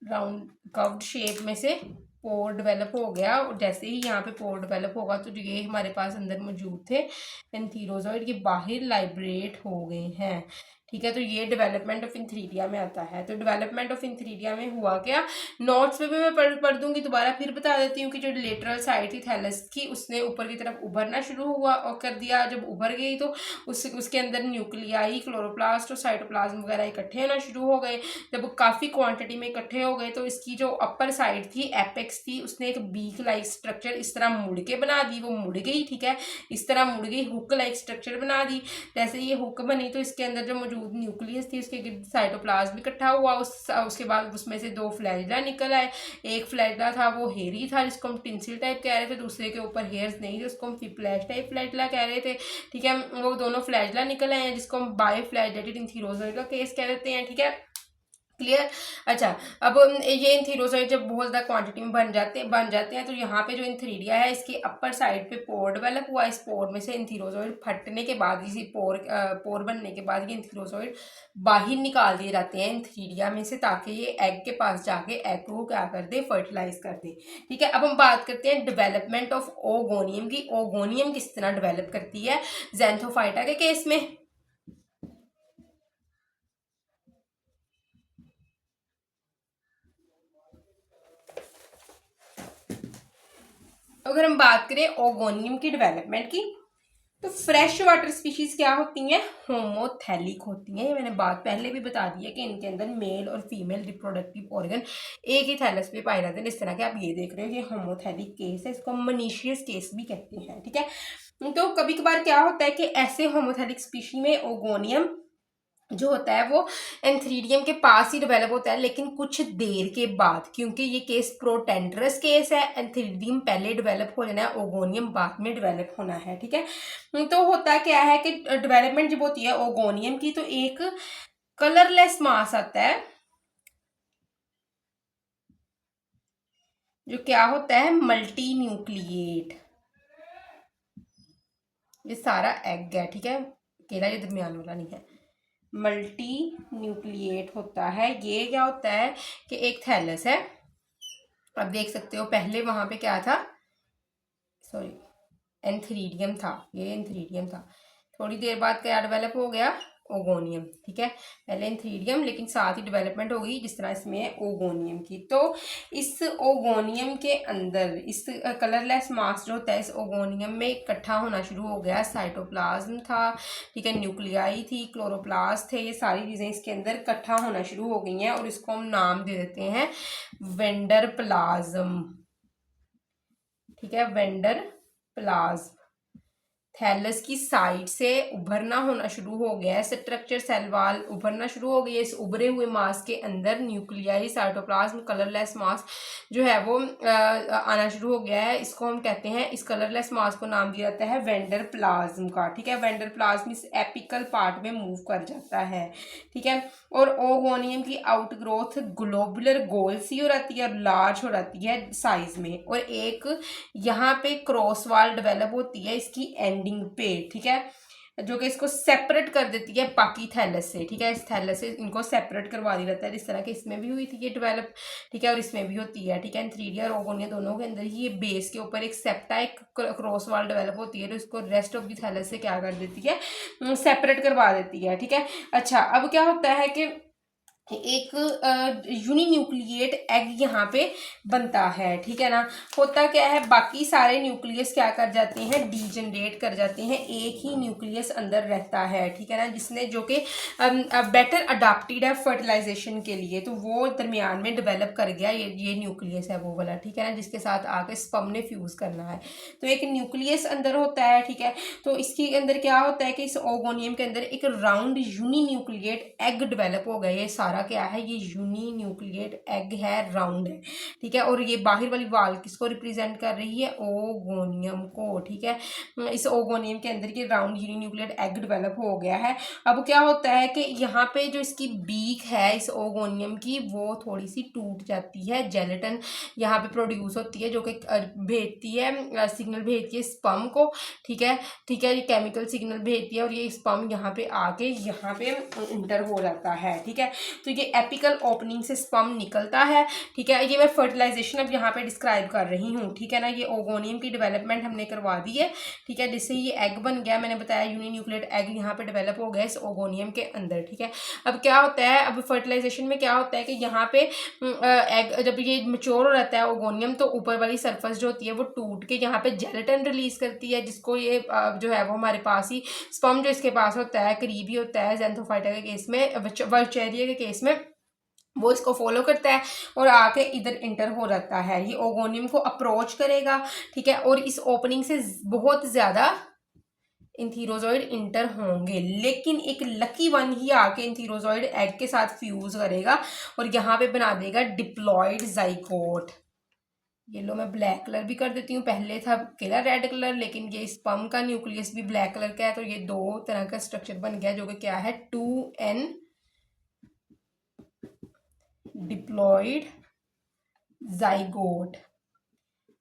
राउंड कर्व्ड शेप में से पोर डेवलप हो गया, और जैसे ही यहाँ पे पोर डेवलप होगा, तो जो ये हमारे पास अंदर मौजूद थे एंथीरोजॉइड, ये बाहर लाइब्रेट हो गए हैं, ठीक है। तो ये डेवलपमेंट ऑफ इंथीरिया में आता है। तो डेवलपमेंट ऑफ इंथीरिया में हुआ क्या, नोट्स पे भी मैं पढ़ दूंगी, दोबारा फिर बता देती हूँ कि जो लेटरल साइड थी थैलस की, उसने ऊपर की तरफ उभरना शुरू हुआ और कर दिया। जब उभर गई तो उसके अंदर न्यूक्लियाई, क्लोरोप्लास्ट और साइटोप्लाज्म वगैरह इकट्ठे होना शुरू हो गए। जब काफ़ी क्वांटिटी में इकट्ठे हो गए, तो इसकी जो अपर साइड थी, एपेक्स थी, उसने एक बीक लाइक स्ट्रक्चर इस तरह मुड़ के बना दी, वो मुड़ गई, ठीक है, इस तरह मुड़ गई, हुक लाइक स्ट्रक्चर बना दी। जैसे ये हुक बनी, तो इसके अंदर जो मौजूद न्यूक्लियस थी, उसके गिर्द साइटोप्लाज्म इकट्ठा हुआ, उसके बाद उसमें से दो फ्लैजला निकल आए। एक फ्लैजला था वो हेरी था, जिसको हम टिंसिल टाइप कह रहे थे, दूसरे के ऊपर हेयर्स नहीं थे, उसको हम फिप्लैश टाइप फ्लैजला कह रहे थे, ठीक है। वो दोनों फ्लैजला निकल आए हैं, जिसको हम बायोफ्लैजेलेटेड इंथीरोजॉइड का केस कह देते हैं, ठीक है। क्लियर। अच्छा, अब ये इंथीरोसाइड जब बहुत ज़्यादा क्वांटिटी में बन जाते हैं तो यहाँ पे जो इंथीरिया है इसके अपर साइड पे पोर डेवलप हुआ। इस पोर में से इंथीरोसाइड फटने के बाद, इसी पोर बनने के बाद ये इंथीरोसाइड बाहर निकाल दिए जाते हैं इंथीरिया में से, ताकि ये एग के पास जाके एग को क्या कर दे, फर्टिलाइज कर दे। ठीक है, अब हम बात करते हैं डेवलपमेंट ऑफ ओगोनियम की। ओगोनियम किस तरह डेवलप करती है ज़ैंथोफाइटा के केस में। अगर हम बात करें ओगोनियम की डेवलपमेंट की, तो फ्रेश वाटर स्पीशीज क्या होती हैं, होमोथैलिक होती हैं। ये मैंने बात पहले भी बता दी है कि इनके अंदर मेल और फीमेल रिप्रोडक्टिव ऑर्गन एक ही थैलस पे पाए जाते हैं। इस तरह के आप ये देख रहे हो, ये होमोथैलिक केस है, इसको हम मनीशियस केस भी कहते हैं। ठीक है, तो कभी कभार क्या होता है कि ऐसे होमोथैलिक स्पीशी में ओगोनियम जो होता है वो एंथ्रीडियम के पास ही डेवलप होता है, लेकिन कुछ देर के बाद, क्योंकि ये केस प्रोटेंडरस केस है। एंथ्रीडियम पहले डेवलप हो जाना है, ओगोनियम बाद में डेवलप होना है। ठीक है, तो होता क्या है कि डेवलपमेंट जब होती है ओगोनियम की, तो एक कलरलेस मास आता है, जो क्या होता है, मल्टी न्यूक्लिएट। ये सारा एग है। ठीक है, अकेला ये दरमियान वाला नहीं है, मल्टी न्यूक्लिएट होता है। ये क्या होता है कि एक थैलस है, अब देख सकते हो पहले वहां पे क्या था, सॉरी एंथ्रीडियम था, ये एंथ्रीडियम था। थोड़ी देर बाद क्या डेवलप हो गया, ओगोनियम। ठीक है, पहले एंथ्रीडियम, लेकिन साथ ही डेवलपमेंट हो गई जिस तरह इसमें है ओगोनियम की। तो इस ओगोनियम के अंदर इस कलरलेस मास जो होता है, इस ओगोनियम में इकट्ठा होना शुरू हो गया। साइटोप्लाज्म था, ठीक है, न्यूक्लियाई थी, क्लोरोप्लास्ट थे, ये सारी चीज़ें इसके अंदर इकट्ठा होना शुरू हो गई हैं, और इसको हम नाम दे देते हैं वेंडर प्लाज्म। ठीक है, वेंडर प्लाज्म। थैलस की साइड से उभरना होना शुरू हो गया है, स्ट्रक्चर सेल वाल उभरना शुरू हो गई है। इस उभरे हुए मास के अंदर न्यूक्लियाई, साइटोप्लाज्म, कलरलेस मास जो है वो आना शुरू हो गया है। इसको हम कहते हैं, इस कलरलेस मास को नाम दिया जाता है वेंडर प्लाज्म का। ठीक है, वेंडर प्लाज्म इस एपिकल पार्ट में मूव कर जाता है। ठीक है, और ओगोनियम की आउट ग्रोथ ग्लोबुलर गोल सी हो जाती है और लार्ज हो जाती है साइज में, और एक यहाँ पे क्रॉस वाल डेवलप होती है इसकी एंडिंग पे। ठीक है, जो कि इसको सेपरेट कर देती है बाकी थैलस से। ठीक है, इस थैलस से इनको सेपरेट करवा दिया जाता है, इस तरह के इसमें भी हुई थी ये डेवलप। ठीक है, और इसमें भी होती है। ठीक है, एंथ्रीडिया और ओगोनिया दोनों के अंदर ही ये बेस के ऊपर एक सेप्टा, एक क्रॉस वाल डेवलप होती है, तो इसको रेस्ट ऑफ द थैलस से क्या कर देती है, सेपरेट करवा देती है। ठीक है, अच्छा, अब क्या होता है कि एक यूनिन्यूक्लिएट एग यहाँ पे बनता है। ठीक है ना, होता क्या है, बाकी सारे न्यूक्लियस क्या कर जाते हैं, डीजनरेट कर जाते हैं, एक ही न्यूक्लियस अंदर रहता है। ठीक है ना, जिसने जो कि बेटर अडाप्टेड है फर्टिलाइजेशन के लिए, तो वो दरमियान में डेवलप कर गया, ये न्यूक्लियस है वो वाला। ठीक है ना, जिसके साथ आके स्पर्म ने फ्यूज करना है, तो एक न्यूक्लियस अंदर होता है। ठीक है, तो इसके अंदर क्या होता है कि इस ओगोनियम के अंदर एक राउंड यूनिन्यूक्लिएट एग डेवलप हो गया। ये सारा क्या है, ये यूनिन्यूक्लिएट एग है, राउंड है। ठीक है, और ये बाहर वाली वाल किसको रिप्रेजेंट कर रही है, ओगोनियम को। ठीक है, इस ओगोनियम के अंदर ये राउंड यूनिन्यूक्लिएट एग डेवलप हो गया है। अब क्या होता है कि यहाँ पे जो इसकी बीक है इस ओगोनियम की, वो थोड़ी सी टूट जाती है, जेलेटिन यहाँ पे प्रोड्यूस होती है, जो कि भेजती है, सिग्नल भेजती है स्पर्म को। ठीक है, ठीक है, ये केमिकल सिग्नल भेजती है, और ये स्पर्म यहाँ पे आके यहाँ पे इंटर हो जाता है। ठीक है, तो ये एपिकल ओपनिंग से स्पर्म निकलता है। ठीक है, ये मैं फर्टिलाइजेशन अब यहाँ पे डिस्क्राइब कर रही हूँ। ठीक है ना, ये ओगोनियम की डेवलपमेंट हमने करवा दी है। ठीक है, जिससे ये एग बन गया, मैंने बताया यूनिन्यूक्लिएट एग यहाँ पे डेवलप हो गया इस ओगोनियम के अंदर। ठीक है, अब क्या होता है, अब फर्टिलाइजेशन में क्या होता है कि यहाँ पे एग जब ये मच्योर हो जाता है ओगोनियम, तो ऊपर वाली सरफेस जो होती है वो टूट के यहाँ पे जेलेटिन रिलीज करती है, जिसको ये जो है वो हमारे पास ही स्पर्म जो इसके पास होता है, करीब ही होता है ज़ैंथोफाइटा के केस में, वर्चेरिया के केस में, वो इसको फॉलो करता है और आके इधर इंटर हो जाता है, ये ओगोनियम को अप्रोच करेगा। ठीक है, और इस ओपनिंग से बहुत ज़्यादा इंथीरोजॉइड इंटर होंगे, लेकिन एक लकी वन ही आके इंथीरोजॉइड एग के साथ फ्यूज करेगा और यहाँ पे बना देगा डिप्लॉयड जाइगोट। ये लो, मैं ब्लैक कलर भी कर देती हूँ, पहले था केला रेड कलर, लेकिन ये स्पर्म का न्यूक्लियस भी ब्लैक कलर का है, तो ये दो तरह का स्ट्रक्चर बन गया, जो कि क्या है, 2n डिप्लॉइड जाइगोट,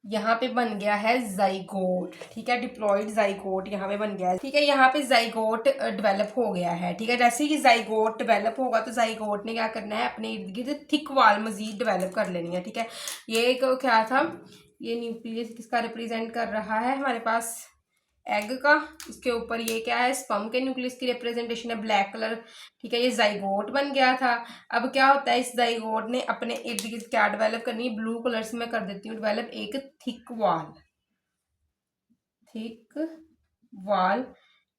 यहाँ पे बन गया है जाइगोट, ठीक है, डिप्लॉइड जाइगोट यहाँ पे बन गया है, ठीक है, यहाँ पे जाइगोट डेवलप हो गया है, ठीक है। जैसे ही जाइगोट डेवलप होगा तो जाइगोट ने क्या करना है, अपने इर्द गिर्द थिक वॉल मजीद डेवलप कर लेनी है, ठीक है। ये एक क्या था, ये न्यूक्लियस किसका रिप्रेजेंट कर रहा है, हमारे पास एग का, इसके ऊपर ये क्या है, स्पर्म के न्यूक्लियस की रिप्रेजेंटेशन है, ब्लैक कलर, ठीक है। ये जाइगोट बन गया था। अब क्या होता है, इस जाइगोट ने अपने इर्द गिर्द क्या डेवलप करनी है, ब्लू कलर से मैं कर देती हूँ डेवलप, एक थिक वॉल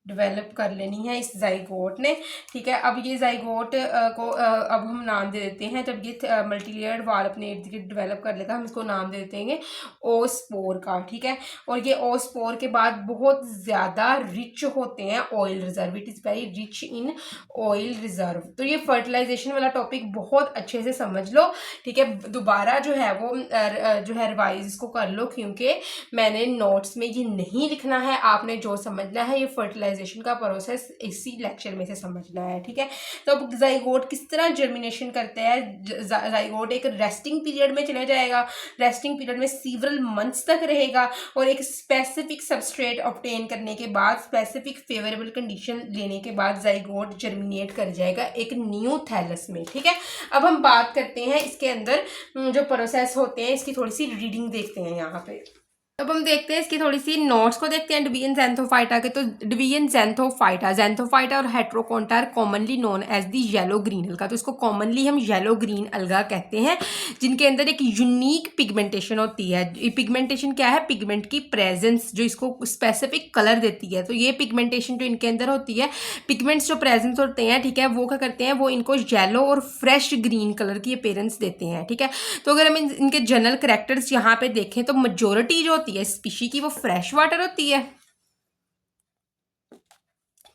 डेवलप कर लेनी है इस जाइगोट ने, ठीक है। अब ये जाइगोट को अब हम नाम दे देते हैं, जब ये मल्टीलेयर्ड वॉल अपने इर्द गिर्द डेवलप कर लेगा, हम इसको नाम दे देते हैं ओस्पोर का, ठीक है। और ये ओस्पोर के बाद बहुत ज़्यादा रिच होते हैं oil reserve, it is very rich in oil reserve. तो ये फर्टिलाइजेशन वाला टॉपिक बहुत अच्छे से समझ लो, ठीक है। दोबारा जो है वो जो है रिवाइज इसको कर लो, क्योंकि मैंने नोट्स में ये नहीं लिखना है, आपने जो समझना है ये फर्टिलाइजेशन का प्रोसेस इसी लेक्चर में से समझना है, ठीक है। तो अब जाइगोट किस तरह जर्मिनेशन करते हैं, जाइगोट एक रेस्टिंग पीरियड में चला जाएगा, रेस्टिंग पीरियड में सीवरल मंथ्स तक रहेगा, और एक स्पेसिफिक सबस्ट्रेट ऑब्टेन करने के बाद, स्पेसिफिक फेवरेबल कंडीशन लेने के बाद जाइगोट जर्मिनेट कर जाएगा एक न्यू थैलस में, ठीक है। अब हम बात करते हैं इसके अंदर जो प्रोसेस होते हैं, इसकी थोड़ी सी रीडिंग देखते हैं यहाँ पे। अब हम देखते हैं इसकी थोड़ी सी नोट्स को देखते हैं डिवीजन ज़ैंथोफाइटा के। तो डिवीजन ज़ैंथोफाइटा और heterokontae are commonly known as the yellow green alga, तो इसको कॉमनली हम येलो ग्रीन अलगा कहते हैं, जिनके अंदर एक यूनिक पिगमेंटेशन होती है। पिगमेंटेशन क्या है, पिगमेंट की प्रेजेंस जो इसको स्पेसिफिक कलर देती है। तो ये पिगमेंटेशन जो इनके अंदर होती है, पिगमेंट्स जो प्रेजेंस होते हैं, ठीक है, वो क्या करते हैं, वो इनको येलो और फ्रेश ग्रीन कलर की अपीयरेंस देते हैं, ठीक है। तो अगर हम इनके जनरल कैरेक्टर्स यहाँ पे देखें तो मेजोरिटी जो होती है स्पीशी की वो फ्रेश वाटर होती है,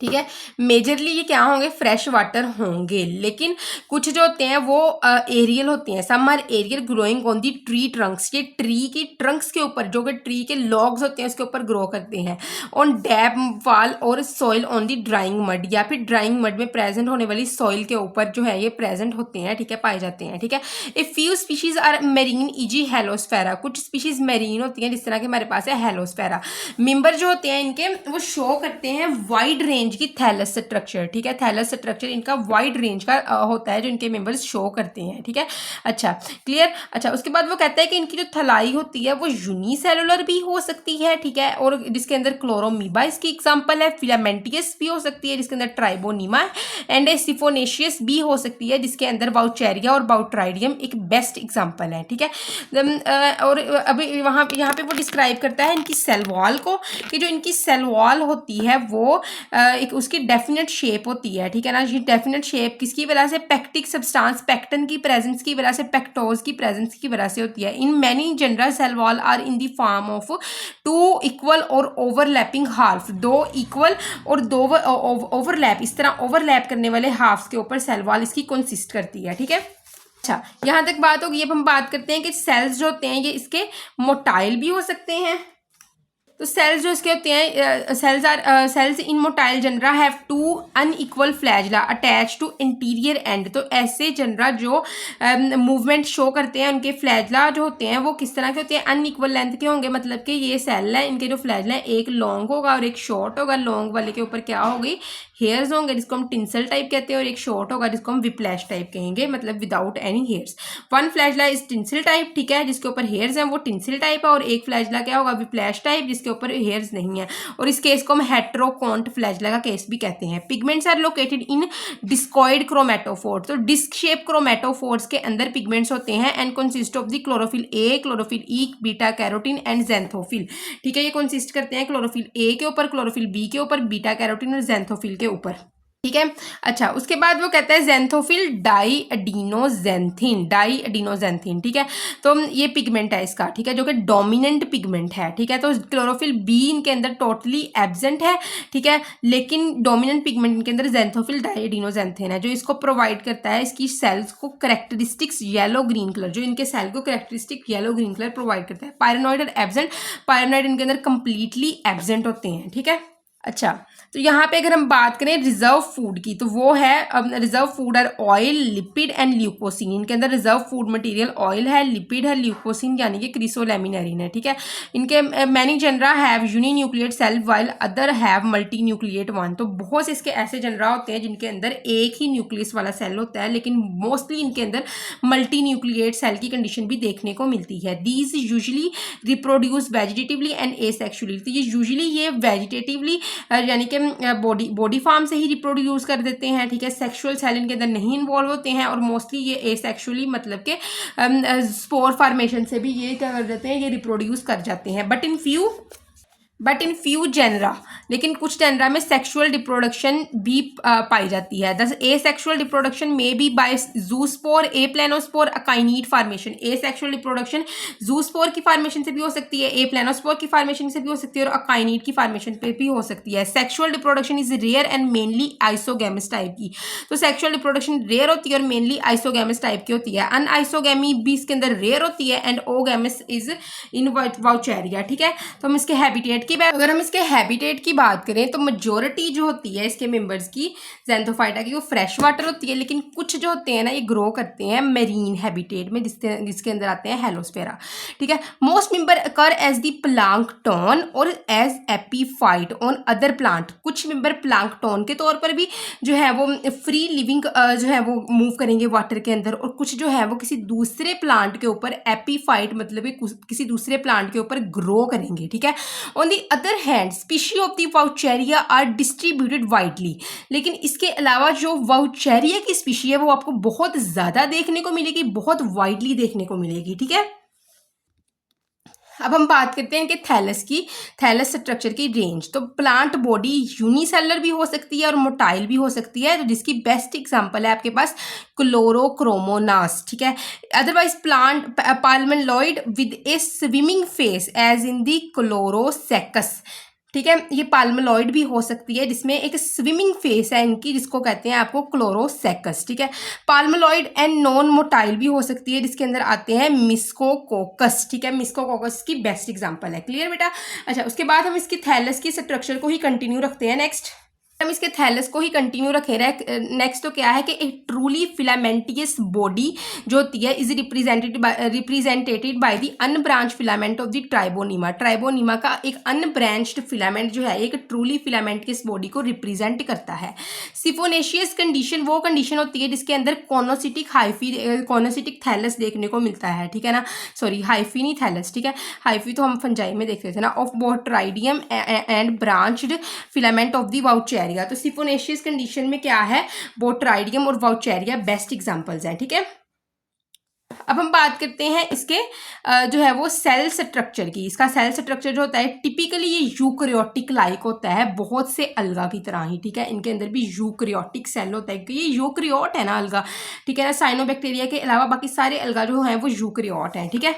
ठीक है। मेजरली ये क्या होंगे, फ्रेश वाटर होंगे, लेकिन कुछ जो होते हैं वो एरियल होते हैं। Some are aerial growing on the tree trunks, ये ट्री की ट्रंक्स के ऊपर, जो कि ट्री के लॉग्स होते हैं उसके ऊपर ग्रो करते हैं। ऑन डैम वाल और soil on the drawing mud, या फिर ड्राइंग मड में प्रेजेंट होने वाली सॉइल के ऊपर जो है ये प्रेजेंट होते हैं, ठीक है, पाए जाते हैं, ठीक है। A few species are marine eg Halosphaera, कुछ स्पीशीज मेरीन होती हैं, जिस तरह के हमारे पास है हेलोस्फेरा। मेंबर जो होते हैं इनके वो शो करते हैं वाइड रेंज की थैलस स्ट्रक्चर, ठीक है। थैलस स्ट्रक्चर इनका वाइड रेंज का होता है, जो इनके मेंबर्स शो करते हैं, ठीक है। अच्छा, क्लियर। अच्छा, उसके बाद वो कहता है कि इनकी जो थलाई होती है वो यूनिसेलुलर भी हो सकती है, ठीक है, और जिसके अंदर क्लोरोमीबा इसकी एग्जांपल है, फिलामेंटियस भी हो सकती है जिसके अंदर ट्राइबोनीमा, एंड सिफोनेशियस भी हो सकती है जिसके अंदर बाउचेरिया और बाउट्राइडियम एक बेस्ट एग्जांपल है, ठीक है। और अभी यहाँ पे वो डिस्क्राइब करता है इनकी सेल वॉल को, कि जो इनकी सेल वॉल होती है वो एक उसकी डेफिनेट शेप होती है, ठीक है ना। ये डेफिनेट शेप किसकी वजह से, पैक्टिक सब्सटेंस, पैक्टन की प्रेजेंस की वजह से, पैक्टोज की प्रेजेंस की वजह से होती है। In many general cell wall are in the form of two equal और ओवरलैपिंग हाफ, दो इक्वल और दो ओवरलैप, इस तरह ओवरलैप करने वाले हाफ्स के ऊपर सेल वॉल इसकी कंसिस्ट करती है, ठीक है। अच्छा, यहाँ तक बात होगी। अब हम बात करते हैं कि सेल्स जो होते हैं ये इसके मोटाइल भी हो सकते हैं। तो सेल्स जो इसके होते हैं, cells in motile genera have two unequal flagella attach to anterior end. तो ऐसे जनरा जो मूवमेंट शो करते हैं, उनके फ्लैजला जो होते हैं वो किस तरह के होते हैं, अनइक्वल लेंथ के होंगे। मतलब कि ये सेल है, इनके जो फ्लैजला है एक लॉन्ग होगा और एक शॉर्ट होगा। लॉन्ग वाले के ऊपर क्या होगी, हेयर्स होंगे जिसको हम टिंसल टाइप कहते हैं, और एक शॉर्ट होगा जिसको हम विप्लैश टाइप कहेंगे, मतलब without any hairs. One flagella is tinsel type, ठीक है, जिसके ऊपर हेयर्स हैं वो टिंसल टाइप है, और एक फ्लैजला क्या होगा, विप्लैश टाइप, जिसके ऊपर हेयर्स नहीं है, और इस केस को हम हेट्रोकोन्ट फ्लैजला का केस भी कहते हैं। Pigments are located in discoid chromatophore, तो डिस्क शेप क्रोमेटोफोर्स के अंदर पिगमेंट्स होते हैं, and consist of the chlorophyll A, chlorophyll E, beta carotene and xanthophyll, ठीक है। ये कंसिस्ट करते हैं क्लोरोफिल ए के ऊपर, क्लोरोफिल बी के ऊपर, बीटा कैरोटीन और ज़ैंथोफिल के ऊपर, ठीक है। अच्छा, उसके बाद वो कहता है ज़ैंथोफिल डाई एडिनोजेंथिन, ठीक है। तो ये पिगमेंट है इसका, ठीक है, जो कि डोमिनेंट पिगमेंट है, ठीक है। तो क्लोरोफिल बी इनके अंदर टोटली एब्सेंट है, ठीक है, लेकिन डोमिनेंट पिगमेंट इनके अंदर ज़ैंथोफिल डाई एडिनोजेंथिन है, जो इसको प्रोवाइड करता है इसकी सेल्स को करेक्टरिस्टिक्स येलो ग्रीन कलर, जो इनके सेल को characteristic yellow green colour provide करता है। पायरेनॉइड और एब्सेंट, पायरेनॉइड इनके अंदर कंप्लीटली एब्सेंट होते हैं, ठीक है। अच्छा, तो यहाँ पे अगर हम बात करें रिजर्व फूड की, तो वो है reserve food are oil, lipid and leucosin. इनके अंदर रिजर्व फूड मटेरियल ऑयल है, लिपिड है, ल्यूकोसिन यानी कि क्रिसोलैमिनेरिन है, ठीक है। इनके many genera have uninucleate cell while other have multinucleate one. तो बहुत से इसके ऐसे जनरा होते हैं जिनके अंदर एक ही न्यूक्लियस वाला सेल होता है, लेकिन मोस्टली इनके अंदर मल्टी न्यूक्लिएट सेल की कंडीशन भी देखने को मिलती है। These usually reproduce vegetatively and asexually. तो ये यूजुअली ये वेजिटेटिवली यानी कि बॉडी फार्म से ही रिप्रोड्यूस कर देते हैं, ठीक है। सेक्सुअल सेल इनके अंदर नहीं इन्वॉल्व होते हैं, और मोस्टली ये एसेक्सुअली मतलब के स्पोर फॉर्मेशन से भी ये क्या कर देते हैं, ये रिप्रोड्यूस कर जाते हैं। बट इन फ्यू जेनरा, लेकिन कुछ जेनरा में सेक्सुअल रिप्रोडक्शन भी पाई जाती है। दस ए सेक्सुअल रिप्रोडक्शन में be by zoospore, aplanospore, akinete formation. Asexual reproduction zoospore की फॉर्मेशन से भी हो सकती है, ए प्लेनोस्पोर की फॉर्मेशन से भी हो सकती है, और अकाइनीड की फॉर्मेशन पे भी हो सकती है। Sexual reproduction is rare and mainly isogamous type की। तो सेक्सुअल रिप्रोडक्शन रेयर होती है और मेनली आइसोगैमस टाइप की होती है। अनआइसोगैमी भी इसके अंदर रेयर होती है, and oogamous is in Vaucheria, ठीक है। तो हम इसके हैबिटेट अगर हम इसके हैबिटेट की बात करें, तो मेजोरिटी जो होती है इसके मेंबर्स की ज़ैंथोफाइटा की, वो फ्रेश वाटर होती है, लेकिन कुछ जो होते हैं ना ये ग्रो करते हैं मेरीन हैबिटेट में, जिसके अंदर आते हैं हेलोस्फेरा, ठीक है। Most member occur as the plankton और as epiphyte on other plant. कुछ मेंबर प्लांकटन के तौर पर भी जो है वो फ्री लिविंग जो है वो मूव करेंगे वाटर के अंदर, और कुछ जो है वो किसी दूसरे प्लांट के ऊपर एपीफाइट मतलब किसी दूसरे प्लांट के ऊपर ग्रो करेंगे, ठीक है। On the other hand species of the Vaucheria are distributed widely. लेकिन इसके अलावा जो वाउचेरिया की स्पीशी है वो आपको बहुत ज़्यादा देखने को मिलेगी, बहुत वाइडली देखने को मिलेगी, ठीक है। अब हम बात करते हैं कि थैलस की, थैलस स्ट्रक्चर की रेंज। तो प्लांट बॉडी यूनिसेलुलर भी हो सकती है और मोटाइल भी हो सकती है, तो जिसकी बेस्ट एग्जांपल है आपके पास क्लोरोक्रोमोनास, ठीक है। Otherwise plant palmelloid with a swimming phase as in the Chlorosaccus, ठीक है। ये पाल्मेलॉइड भी हो सकती है जिसमें एक स्विमिंग फेस है इनकी, जिसको कहते हैं आपको क्लोरोसेकस, ठीक है। पाल्मेलॉइड एंड नॉन मोटाइल भी हो सकती है, जिसके अंदर आते हैं मिस्कोकोकस, ठीक है। मिस्कोकोकस की बेस्ट एग्जांपल है, क्लियर बेटा। अच्छा, उसके बाद हम इसकी थैलस की स्ट्रक्चर को ही कंटिन्यू रखते हैं। नेक्स्ट हम इसके थैलस को ही कंटिन्यू रखे रहे। नेक्स्ट तो क्या है कि एक ट्रूली फिलामेंटियस बॉडी जो होती है is represented by the unbranch filament of the Tribonema. Tribonema का एक अनब्रांच्ड फिलामेंट जो है एक ट्रूली फिलामेंटियस बॉडी को रिप्रेजेंट करता है। सिफोनेशियस कंडीशन वो कंडीशन होती है जिसके अंदर कॉनोसिटिक थैलस देखने को मिलता है, ठीक है ना। सॉरी, हाइफी नहीं थैलस, ठीक है। हाइफी तो हम फंजाई में देखते थे ना। Of Botrydium and branched filament of the Vaucheria. तो सिफोनेशियस कंडीशन में क्या है, बोट्राइडियम और वाउचेरिया बेस्ट एग्जांपल्स हैं, ठीक है। अब हम बात करते हैं इसके जो है वो सेल स्ट्रक्चर की। इसका सेल स्ट्रक्चर जो होता है टिपिकली ये यूकैरियोटिक लाइक होता है, बहुत से अलगा की तरह ही, ठीक है। इनके अंदर भी यूकैरियोटिक सेल होता है, क्योंकि ये यूकैरियोट है ना अलगा, ठीक है ना। साइनोबैक्टीरिया के अलावा बाकी सारे अलगा जो हैं वो यूकैरियोट हैं, ठीक है।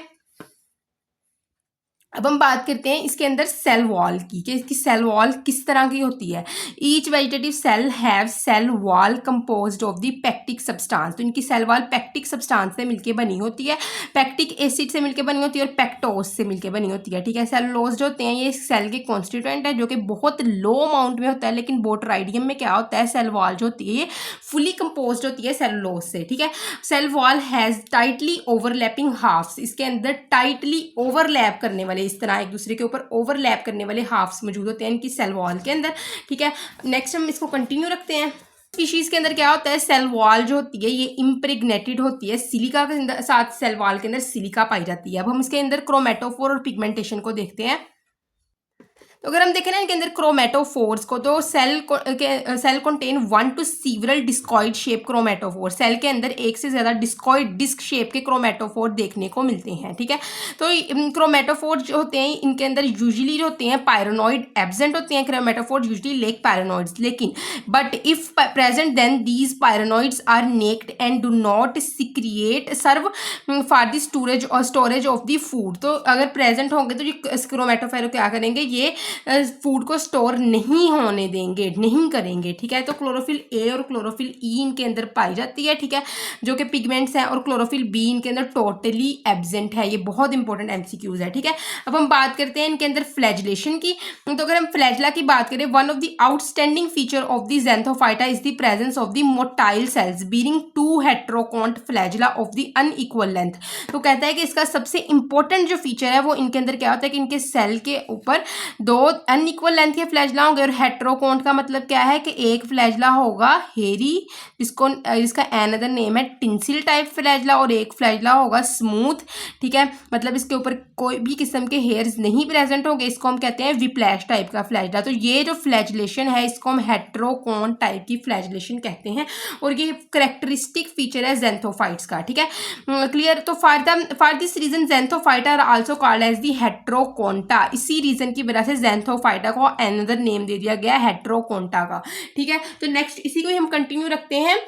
अब हम बात करते हैं इसके अंदर सेल वॉल की, कि इसकी सेल वॉल किस तरह की होती है। Each vegetative cell have cell wall composed of the pectic substance. तो इनकी सेल वॉल पेक्टिक सब्सटेंस से मिलकर बनी होती है, पेक्टिक एसिड से मिलकर बनी होती है और पेक्टोस से मिलकर बनी होती है, ठीक है। सेलुलोज जो होते हैं ये सेल के कॉन्स्टिट्यूएंट है, जो कि बहुत लो अमाउंट में होता है, लेकिन बोट्राइडियम में क्या होता है, सेल वॉल जो होती है ये फुली कंपोज्ड होती है सेलुलोज से, ठीक है। Cell wall has tightly overlapping halfs. इसके अंदर टाइटली ओवरलैप करने वाले, इस तरह एक दूसरे के ऊपर ओवरलैप करने वाले हाफ्स मौजूद होते हैं इनकी सेल वॉल के अंदर, ठीक है। नेक्स्ट हम इसको कंटिन्यू रखते हैं। स्पीशीज के अंदर क्या होता है, सेल वॉल जो होती है ये इम्प्रेग्नेटेड होती है, सिलिका के साथ सेल वॉल के अंदर सिलिका पाई जाती है। अब हम इसके अंदर क्रोमेटोफोर और पिगमेंटेशन को देखते हैं। तो अगर हम देखें ना इनके अंदर क्रोमेटोफोर्स को, तो cell contain 1 to several discoid shape chromatophore. Cell के अंदर एक से ज़्यादा डिस्कॉइड डिस्क शेप के क्रोमेटोफोर देखने को मिलते हैं, ठीक है। तो क्रोमेटोफोर जो होते हैं इनके अंदर यूजुअली जो होते हैं पायरोनॉइड एब्सेंट होते हैं। क्रोमेटोफोर यूजुअली लेक पायरोनॉइड्स, लेकिन but if present then these pyrenoids are naked and do not secrete serve for the storage of the food. तो अगर प्रेजेंट होंगे तो ये क्रोमेटोफोर क्या करेंगे, ये फूड को स्टोर नहीं होने देंगे, नहीं करेंगे, ठीक है। तो क्लोरोफिल ए और क्लोरोफिल ई इनके अंदर पाई जाती है, ठीक है, जो कि पिगमेंट्स हैं, और क्लोरोफिल बी इनके अंदर टोटली एब्सेंट है। ये बहुत इंपॉर्टेंट एमसीक्यूज है, ठीक है। अब हम बात करते हैं इनके अंदर फ्लैजिलेशन की। तो अगर हम फ्लैजिला की बात करें, one of the outstanding feature of the xanthophyta is the presence of the motile cells bearing two heterokont flagella of the unequal length. तो कहता है कि इसका सबसे इंपॉर्टेंट जो फीचर है वो इनके अंदर क्या होता है कि इनके सेल के ऊपर दो अनइक्वल लेंथ के फ्लैजिला होंगे, और हेट्रोकॉन्ट का मतलब क्या है कि एक फ्लैजिला होगा हेरी, इसका अनदर नेम है टिंसिल टाइप फ्लैजिला, और एक फ्लैजिला होगा स्मूथ, ठीक है, मतलब इसके ऊपर कोई भी किस्म के हेयर्स नहीं प्रेजेंट होंगे। इसको हम कहते हैं विप्लैश टाइप का फ्लैजिला। तो ये जो फ्लैजिलेशन है इसको हम हेट्रोकॉन टाइप की फ्लैजिलेशन कहते हैं, और ये करेक्टरिस्टिक फीचर है ज़ैंथोफाइट्स का, ठीक है, क्लियर। तो for this reason xanthophyta are also called as the heterokontae. इसी रीजन की वजह से ज़ैंथोफाइटा को अनदर नेम दे दिया गया हेट्रोकोंटा का, ठीक है। तो नेक्स्ट इसी को हम कंटिन्यू रखते हैं।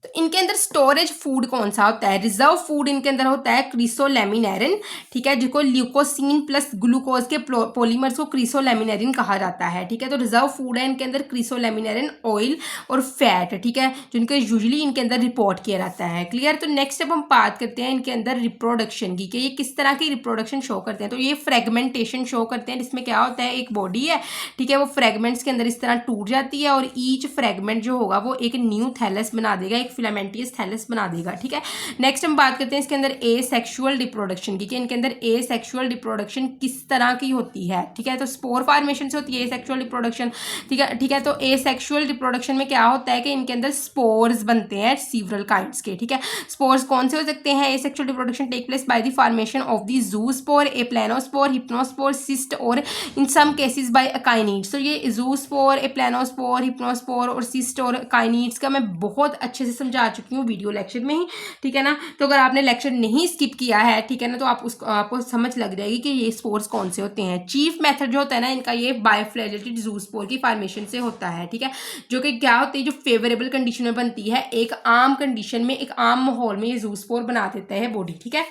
तो इनके अंदर स्टोरेज फूड कौन सा होता है? रिजर्व फूड इनके अंदर होता है क्रिसोलेमिनेरिन, ठीक है, जिसको ल्यूकोसिन प्लस ग्लूकोज के पॉलीमर्स को क्रिसोलेमिनेरिन कहा जाता है, ठीक है। तो रिजर्व फूड है इनके अंदर क्रिसोलेमिनेरिन, ऑयल और फैट, ठीक है, जिनको यूजुअली इनके अंदर रिपोर्ट किया जाता है, क्लियर। तो नेक्स्ट अब हम बात करते हैं इनके अंदर रिप्रोडक्शन की, कि ये किस तरह की रिप्रोडक्शन शो करते हैं। तो ये फ्रेगमेंटेशन शो करते हैं, जिसमें क्या होता है, एक बॉडी है, ठीक है, वो फ्रेगमेंट्स के अंदर इस तरह टूट जाती है, और ईच फ्रेगमेंट जो होगा वो एक न्यू थैलस बना देगा, एक फिलामेंटियस थैलस बना देगा, ठीक है। नेक्स्ट हम बात करते हैं इसके अंदर ए सेक्शुअल रिप्रोडक्शन की, कि इनके अंदर ए सेक्शुअल रिप्रोडक्शन किस तरह की होती है, ठीक है। तो स्पोर फॉर्मेशन से होती है ए सेक्शुअल रिप्रोडक्शन, ठीक है, ठीक है। तो ए सेक्शुअल रिप्रोडक्शन में क्या होता है कि इनके अंदर स्पोर्स बनते हैं सीवरल काइंड्स के, ठीक है। स्पोर्स कौन से हो सकते हैं? Asexual reproduction take place by the formation of the zoospore, aplanospore, hypnospore, cyst, और इन सम केसेस बाय अकाइनिड्स। तो ये जूस्पोर, ए प्लेनोस्पोर, हिप्नोस्पोर और सिस्ट और काइनिड्स का मैं बहुत अच्छे से समझा चुकी हूँ वीडियो लेक्चर में ही, ठीक है ना। तो अगर आपने लेक्चर नहीं स्किप किया है, ठीक है ना, तो आपको समझ लग जाएगी कि ये स्पोर्स कौन से होते हैं। चीफ मेथड जो होता है ना इनका, ये बायोफ्लैजेलेटेड जूस्पोर की फॉर्मेशन से होता है, ठीक है, जो कि क्या होती है, जो फेवरेबल कंडीशन में बनती है, एक आम कंडीशन में, एक आम माहौल में ये जूस्पोर बना देता है बॉडी, ठीक है।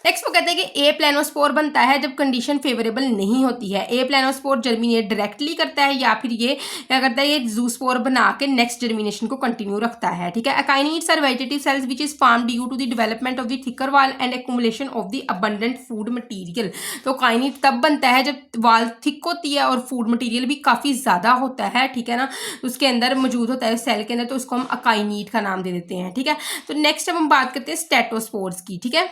नेक्स्ट वो कहते हैं कि ए प्लेनोस्पोर बनता है जब कंडीशन फेवरेबल नहीं होती है। ए प्लेनोस्पोर जर्मिनेट डायरेक्टली करता है, या फिर ये क्या करता है, ये जूस्पोर बना के नेक्स्ट जर्मिनेशन को कंटिन्यू रखता है, ठीक है। Akinetes are vegetative cells which is formed due to the development of the thicker wall and accumulation of the abundant food material. तो काइनिड तब बनता है जब वॉल थिक होती है और फूड मटीरियल भी काफ़ी ज़्यादा होता है, ठीक है ना, उसके अंदर मौजूद होता है सेल के अंदर, तो उसको हम अकाइनिड का नाम दे देते हैं, ठीक है। तो नेक्स्ट अब हम बात करते हैं स्टेटोस्पोर्स की, ठीक है।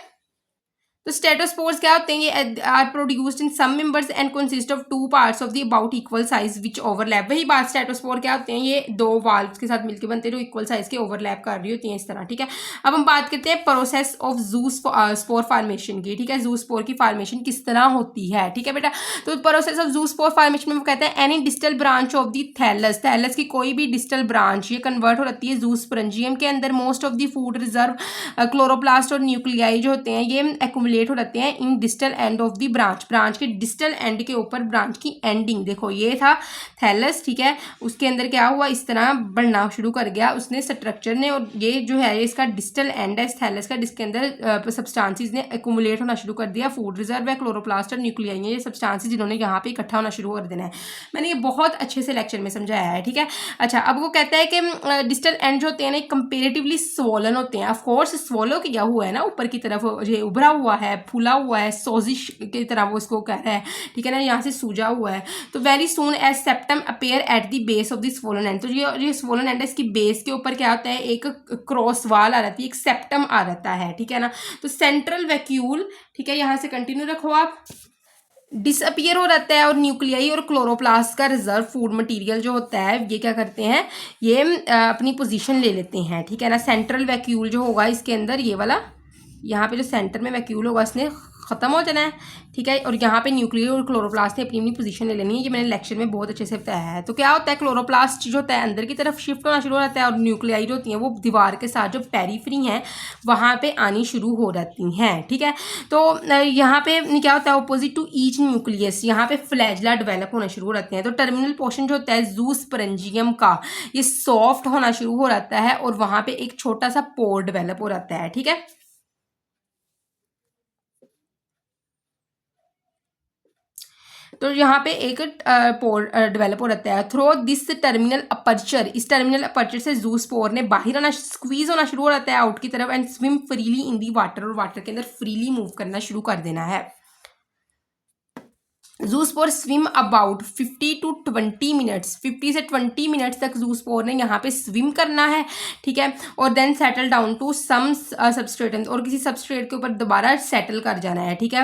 तो स्टेटोस्पोर्स क्या होते हैं? ये are produced in some members and consist of two parts of the about equal size which overlap. वही बात, स्टेटोस्पोर क्या होते हैं? ये दो वाल्व्स के साथ मिलकर बनते हैं जो इक्वल साइज के ओवरलैप कर रही होती हैं इस तरह, ठीक है। अब हम बात करते हैं process of zoospore formation की, ठीक है, जू स्पोर की फॉर्मेशन किस तरह होती है, ठीक है बेटा। तो process of zoospore formation में वो कहते हैं any distal branch of the thallus, thallus की कोई भी डिस्टल ब्रांच ये कन्वर्ट हो जाती है जू स्पोरेंजियम के अंदर। Most of the food reserve chloroplast और न्यूक्लियाई जो होते हैं ये एक्युमुलेट हो जाते हैं in distal end of the branch, branch के डिस्टल एंड के ऊपर, ब्रांच की एंडिंग। देखो ये था थैलस, ठीक है, उसके अंदर क्या हुआ, इस तरह बढ़ना शुरू कर गया उसने स्ट्रक्चर ने, और ये जो है ये इसका डिस्टल एंड है इस थैलस का, जिसके अंदर सब्सटेंसेस ने एक्युमुलेट होना शुरू कर दिया। फूड रिजर्व है, क्लोरोप्लास्ट और न्यूक्लियाई ये सब्सटेंसेस जिन्होंने यहाँ पे इकट्ठा होना शुरू कर देना है। मैंने ये बहुत अच्छे से लेक्चर में समझाया है, ठीक है। अच्छा, अब वो कहता है कि डिस्टल एंड जो होते हैं ना कंपेरेटिवली स्वोलन होते हैं। ऑफकोर्स स्वोलो किया हुआ है ना, ऊपर की तरफ ये उभरा हुआ है, फूला हुआ है, सोजिश की तरह वो इसको कह रहा है, ठीक है ना, यहाँ से सूजा हुआ है। तो very soon as septum appear at the base of the swollen end. तो ये स्वोलन एंड है, इसकी बेस के ऊपर क्या होता है, एक क्रॉस वाल आ जाती है, एक सेप्टम आ जाता है, ठीक है ना। तो सेंट्रल वैक्यूल, ठीक है, यहाँ से कंटिन्यू रखो आप, डिसअपियर हो जाता है, और न्यूक्लियाई और क्लोरोप्लास्ट का रिजर्व फूड मटेरियल जो होता है ये क्या करते हैं, ये अपनी पोजीशन ले लेते हैं, ठीक है ना। सेंट्रल वैक्यूल जो होगा इसके अंदर, ये वाला यहाँ पे जो सेंटर में वैक्यूल होगा इसने खत्म हो जाना है, ठीक है, और यहाँ पे न्यूक्लियर और क्लोरोप्लास्ट ने अपनी अपनी पोजीशन ले लेनी है। ये मैंने लेक्चर में बहुत अच्छे से बताया है। तो क्या होता है, क्लोरोप्लास्ट जो होता है अंदर की तरफ शिफ्ट होना शुरू हो जाता है, और न्यूक्लियाई जो होती हैं वो दीवार के साथ जो पेरीफ्री हैं वहाँ पे आनी शुरू हो जाती हैं, ठीक है। तो यहाँ पे क्या होता है, अपोजिट टू ईच न्यूक्लियस यहाँ पे फ्लैजिला डेवलप होना शुरू हो जाते हैं। तो टर्मिनल पोर्शन जो होता है जूस्पोरेंजियम का, ये सॉफ्ट होना शुरू हो जाता है, और वहाँ पे एक छोटा सा पोर डेवलप हो जाता है, ठीक है। तो यहाँ पे एक पोर डेवलप हो रहता है थ्रो दिस टर्मिनल अपर्चर, इस टर्मिनल अपर्चर से जूस्पोर ने बाहर आना स्क्वीज होना शुरू हो जाता है आउट की तरफ and swim freely in the water, और वाटर के अंदर फ्रीली मूव करना शुरू कर देना है। Zoospore swim about 50 to 20 minutes, 50 से 20 मिनट्स तक जूस्पोर ने यहाँ पे स्विम करना है, ठीक है, और then settle down to some substrate, और किसी सबस्ट्रेट के ऊपर दोबारा सेटल कर जाना है, ठीक है।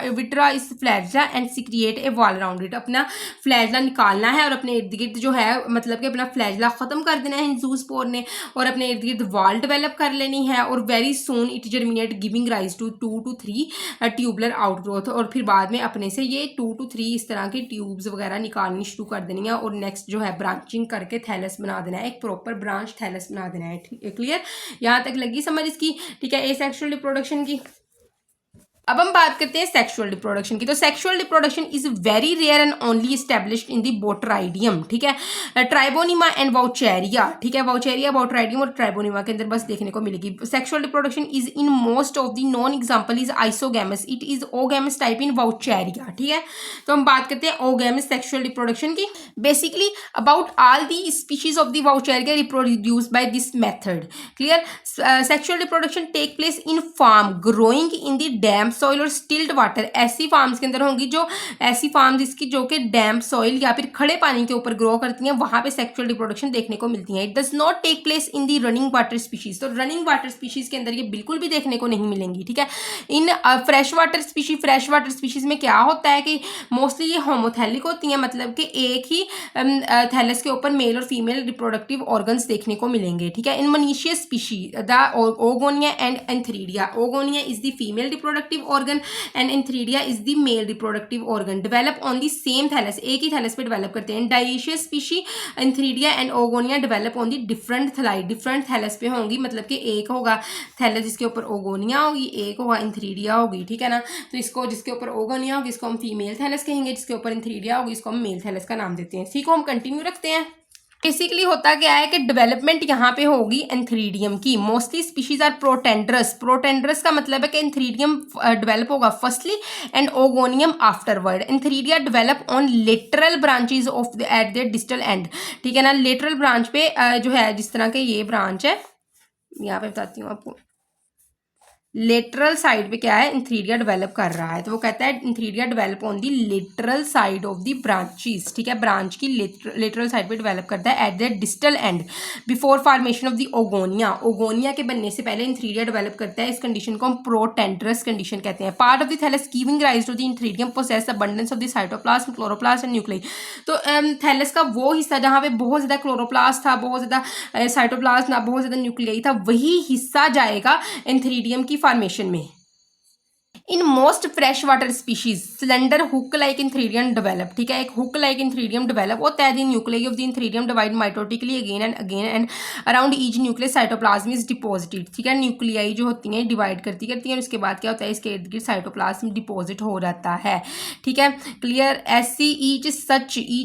विड्रा इस flagella and secrete A wall around it, अपना फ्लैजला निकालना है और अपने इर्द गिर्द जो है मतलब कि अपना फ्लैजला ख़त्म कर देना है जूस्पोर ने, और अपने इर्द गिर्द वॉल डेवलप कर लेनी है, और very soon it germinate giving rise to 2 to 3 tubular outgrowth, और फिर बाद में अपने से ये 2 to 3 इस तरह की ट्यूब्स वगैरह निकालनी शुरू कर देनी है, और नेक्स्ट जो है ब्रांचिंग करके थैलस बना देना है, एक प्रॉपर ब्रांच थैलस बना देना है। क्लियर, यहाँ तक लगी समझ इसकी, ठीक है, एसेक्सुअल रिप्रोडक्शन की। अब हम बात करते हैं सेक्सुअल रिप्रोडक्शन की। तो sexual reproduction is very rare and only established in the Botrydium, ठीक है, ट्राइबोनिमा एंड वाउचेरिया, ठीक है, वाउचेरिया, बोट्राइडियम और ट्राइबोनिमा के अंदर बस देखने को मिलेगी। Sexual reproduction is in most of the non example is isogamous, it is oogamous type in Vaucheria, ठीक है। तो हम बात करते हैं ओगैमस सेक्सुअल रिप्रोडक्शन की। Basically about all the species of the Vaucheria reproduce by this method. Clear, sexual reproduction take place in farm growing in the damp soil और stilled water, ऐसी फार्म्स के अंदर होंगी जो ऐसी फार्म्स इसकी जो कि डैम्प सॉइल या फिर खड़े पानी के ऊपर ग्रो करती हैं, वहां पे सेक्सुअल रिप्रोडक्शन देखने को मिलती है। It does not take place in the running water species, तो रनिंग वाटर स्पीशीज के अंदर ये बिल्कुल भी देखने को नहीं मिलेंगी, ठीक है। इन फ्रेश वाटर स्पीशीज में क्या होता है कि मोस्टली ये होमोथैलिक होती हैं, मतलब कि एक ही थैलस के ऊपर मेल और फीमेल रिप्रोडक्टिव ऑर्गन्स देखने को मिलेंगे, ठीक है। In monoecious species the oogonia and antheridia, oogonia is the female reproductive organ and Antheridia is the male reproductive organ, develop on the same thallus, एक ही थैलस पे डेवलप करते हैं। Dioecious species Antheridia and Ogonia develop on the different thalli, different thallus पे होंगी, मतलब कि एक होगा थैलस जिसके ऊपर ओगोनिया होगी, एक होगा Antheridia होगी, ठीक है ना। तो इसको जिसके ऊपर ओगोनिया होगी इसको हम फीमेल थैलस कहेंगे, जिसके ऊपर Antheridia होगी इसको हम मेल थैलस का नाम देते हैं। इसी को हम कंटिन्यू रखते हैं। बेसिकली होता क्या है कि डेवलपमेंट यहाँ पे होगी एंथ्रीडियम की। Mostly species are protandrous, protandrous का मतलब है कि एंथ्रीडियम डेवलप होगा firstly and oogonium afterward. Antheridia develop on lateral branches of the at the distal end, ठीक है ना। लेटरल ब्रांच पे जो है जिस तरह के ये ब्रांच है, यहाँ पे बताती हूँ आपको, लेटरल साइड पे क्या है एंथ्रीडिया डेवलप कर रहा है, तो वो कहता है antheridia develop on the lateral side of the branches, ठीक है, ब्रांच की लेटरल साइड पे डेवलप करता है eight the distal and before formation of the oogonia. Oogonia के बनने से पहले एंथ्रीडिया डेवलप करता है, इस कंडीशन को हम प्रोटेंड्रस कंडीशन कहते हैं। Part of the thallus giving rise to the antheridium possess abundance of the cytoplasm, chloroplast and nucleus. तो थैलस का वो हिस्सा जहाँ पे बहुत ज़्यादा क्लोरोप्लास्ट था, बहुत ज़्यादा साइटोप्लाज्म था, बहुत ज़्यादा न्यूक्लियस था, वही हिस्सा जाएगा एंथ्रीडियम की फॉर्मेशन में। In most fresh water species cylinder hook like antheridium develop, ठीक है, एक हुक लाइक एंथ्रीडियम डेवलप होता है। The nucleus of the antheridium divide mitotically again and around each nucleus cytoplasm is deposited, ठीक है। Nuclei जो होती हैं डिवाइड करती हैं, उसके बाद क्या होता है इसके इर्द गिर्द साइटोप्लाज्म डिपॉजिट हो जाता है, ठीक है। क्लियर, ऐसी ईच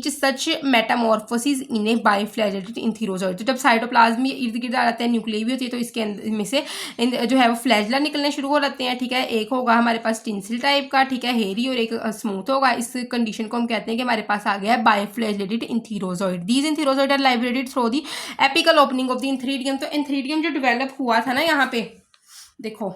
सच मेटामॉर्फोसिस इन ए बाइफ्लैजेलेटेड एंथीरोजॉइड। तो जब साइटोप्लाज्म इर्द गिर्द आ जाता है, न्यूक्लियाई भी होती है, तो इसके अंदर में से जो है वो फ्लैजला निकलने शुरू हो जाते हैं, ठीक है। एक होगा हमारे पास टिंसिल टाइप का, ठीक है, हेरी, और एक स्मूथ होगा। इस कंडीशन को हम कहते हैं कि हमारे पास आ गया है biflagellated antherozoid. These antherozoid are liberated through the apical opening of the antheridium. तो एंथ्रीडियम जो डेवलप हुआ था ना, यहाँ पे देखो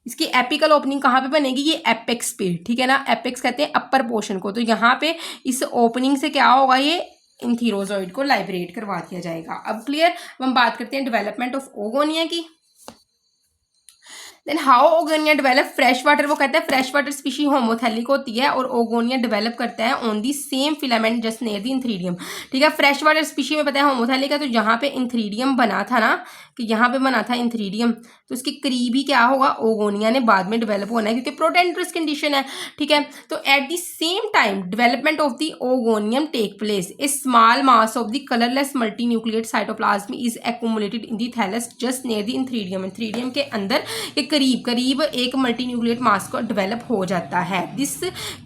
इसकी एपिकल ओपनिंग कहाँ पे बनेगी, ये एपेक्स पे, ठीक है ना। एपेक्स कहते हैं अपर पोर्शन को। तो यहाँ पे इस ओपनिंग से क्या होगा, ये एंथीरोजॉइड को लाइब्रेट करवा दिया जाएगा। अब क्लियर, हम बात करते हैं डेवलपमेंट ऑफ ओगोनिया की। Then how oogonia develop fresh water, वो कहता है फ्रेश वाटर स्पीशी होमोथैलिक होती है और ओगोनिया डेवलप करता है on the same filament just near the antheridium, ठीक है। फ्रेश वाटर स्पीशी में पता है होमोथैलिक है, तो यहाँ पे एंथ्रीडियम बना था ना, कि यहाँ पे बना था एंथ्रीडियम, तो इसके करीब ही क्या होगा, ओगोनिया ने बाद में डेवलप होना है, क्योंकि प्रोटेंड्रस कंडीशन है, ठीक है। तो at the same time development of the oogonium take place, a small mass of the colourless multinucleate cytoplasm is accumulated in the thallus just near the antheridium. Antheridium के अंदर एक करीब करीब एक मल्टीन्यूक्लिएट मास को डेवलप हो जाता है। This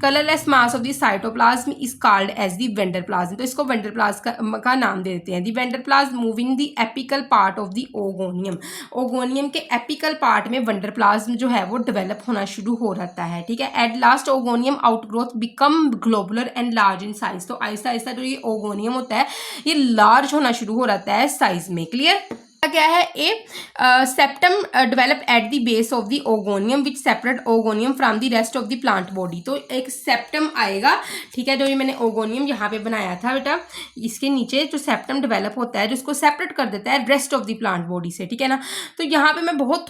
colourless mass of the cytoplasm is called as the wanderplasm. तो इसको वेंडरप्लाज्म का नाम दे देते हैं। The wanderplasm moving the apical part of the oogonium. Oogonium के एपिकल पार्ट में वेंडरप्लाज्म जो है वो डेवलप होना शुरू हो जाता है, ठीक है। At last oogonium outgrowth become globular and large in size. तो आहिस्ता आहिस्ता जो ये ओगोनियम होता है ये लार्ज होना शुरू हो जाता है साइज में। क्लियर? क्या है? A septum develop at the base of the oogonium which separate oogonium from the rest of the plant body. तो एक सेप्टम आएगा, ठीक है, जो ये मैंने ओगोनियम यहाँ पे बनाया था बेटा, इसके नीचे जो सेप्टम डेवलप होता है जो इसको सेपरेट कर देता है rest of the plant body से, ठीक है ना। तो यहाँ पे मैं बहुत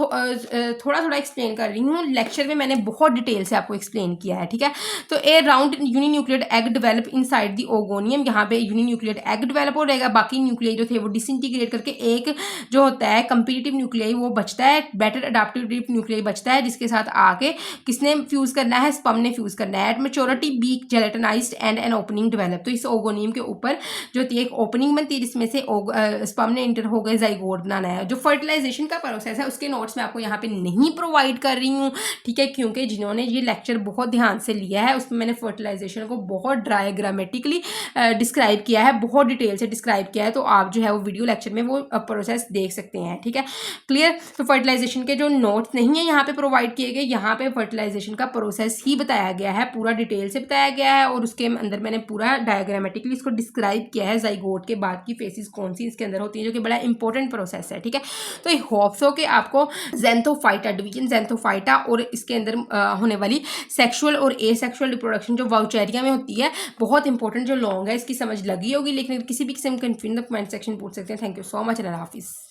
थोड़ा थोड़ा एक्सप्लेन कर रही हूँ, लेक्चर में मैंने बहुत डिटेल से आपको एक्सप्लेन किया है, ठीक है। तो a round uninucleate egg develop inside the oogonium. यहाँ पे यूनिन्यूक्लियेट एग डेवलप हो रहेगा, बाकी न्यूक्लियाई जो थे वो डिसइंटीग्रेट करके एक जो होता है कंपीटिटिव न्यूक्लियाई वो बचता है, बेटर अडाप्टिव न्यूक्लियाई बचता है, जिसके साथ आके किसने फ्यूज करना है? स्पर्म ने फ्यूज करना है। At maturity be gelatinized and an opening develop. तो इस ओगोनियम के ऊपर जो होती है एक ओपनिंग बनती है जिसमें से स्पर्म ने इंटर हो गए जाइगोट बनाना है। जो फर्टिलाइजेशन का प्रोसेस है उसके नोट्स मैं आपको यहाँ पे नहीं प्रोवाइड कर रही हूँ, ठीक है, क्योंकि जिन्होंने ये लेक्चर बहुत ध्यान से लिया है उसमें मैंने फर्टिलाइजेशन को बहुत डायग्रामेटिकली डिस्क्राइब किया है, बहुत डिटेल से डिस्क्राइब किया है। तो आप जो है वो वीडियो लेक्चर में वो प्रोसेस देख सकते हैं, ठीक है। क्लियर? तो फर्टिलाइजेशन के जो नोट्स नहीं है यहाँ पे प्रोवाइड किए गए, यहाँ पे फर्टिलाइजेशन का प्रोसेस ही बताया गया है, पूरा डिटेल से बताया गया है और उसके अंदर मैंने पूरा डायग्रामेटिकली इसको डिस्क्राइब किया है। जाइगोट के बाद की फेसेस कौन सी इसके अंदर होती है, जो कि बड़ा इंपॉर्टेंट प्रोसेस है, ठीक है। तो आई होप सो कि आपको ज़ैंथोफाइटा डिवीजन, ज़ैंथोफाइटा और इसके अंदर होने वाली सेक्सुअल और एसेक्सुअल रिप्रोडक्शन जो वाउचेरिया में होती है, बहुत इंपॉर्टेंट जो लॉन्ग है, इसकी समझ लगी होगी। लेकिन किसी भी किस्म का कन्फ्यूजन कमेंट सेक्शन पूछ सकते हैं। Thank you so much. अल्लाह हाफिज़।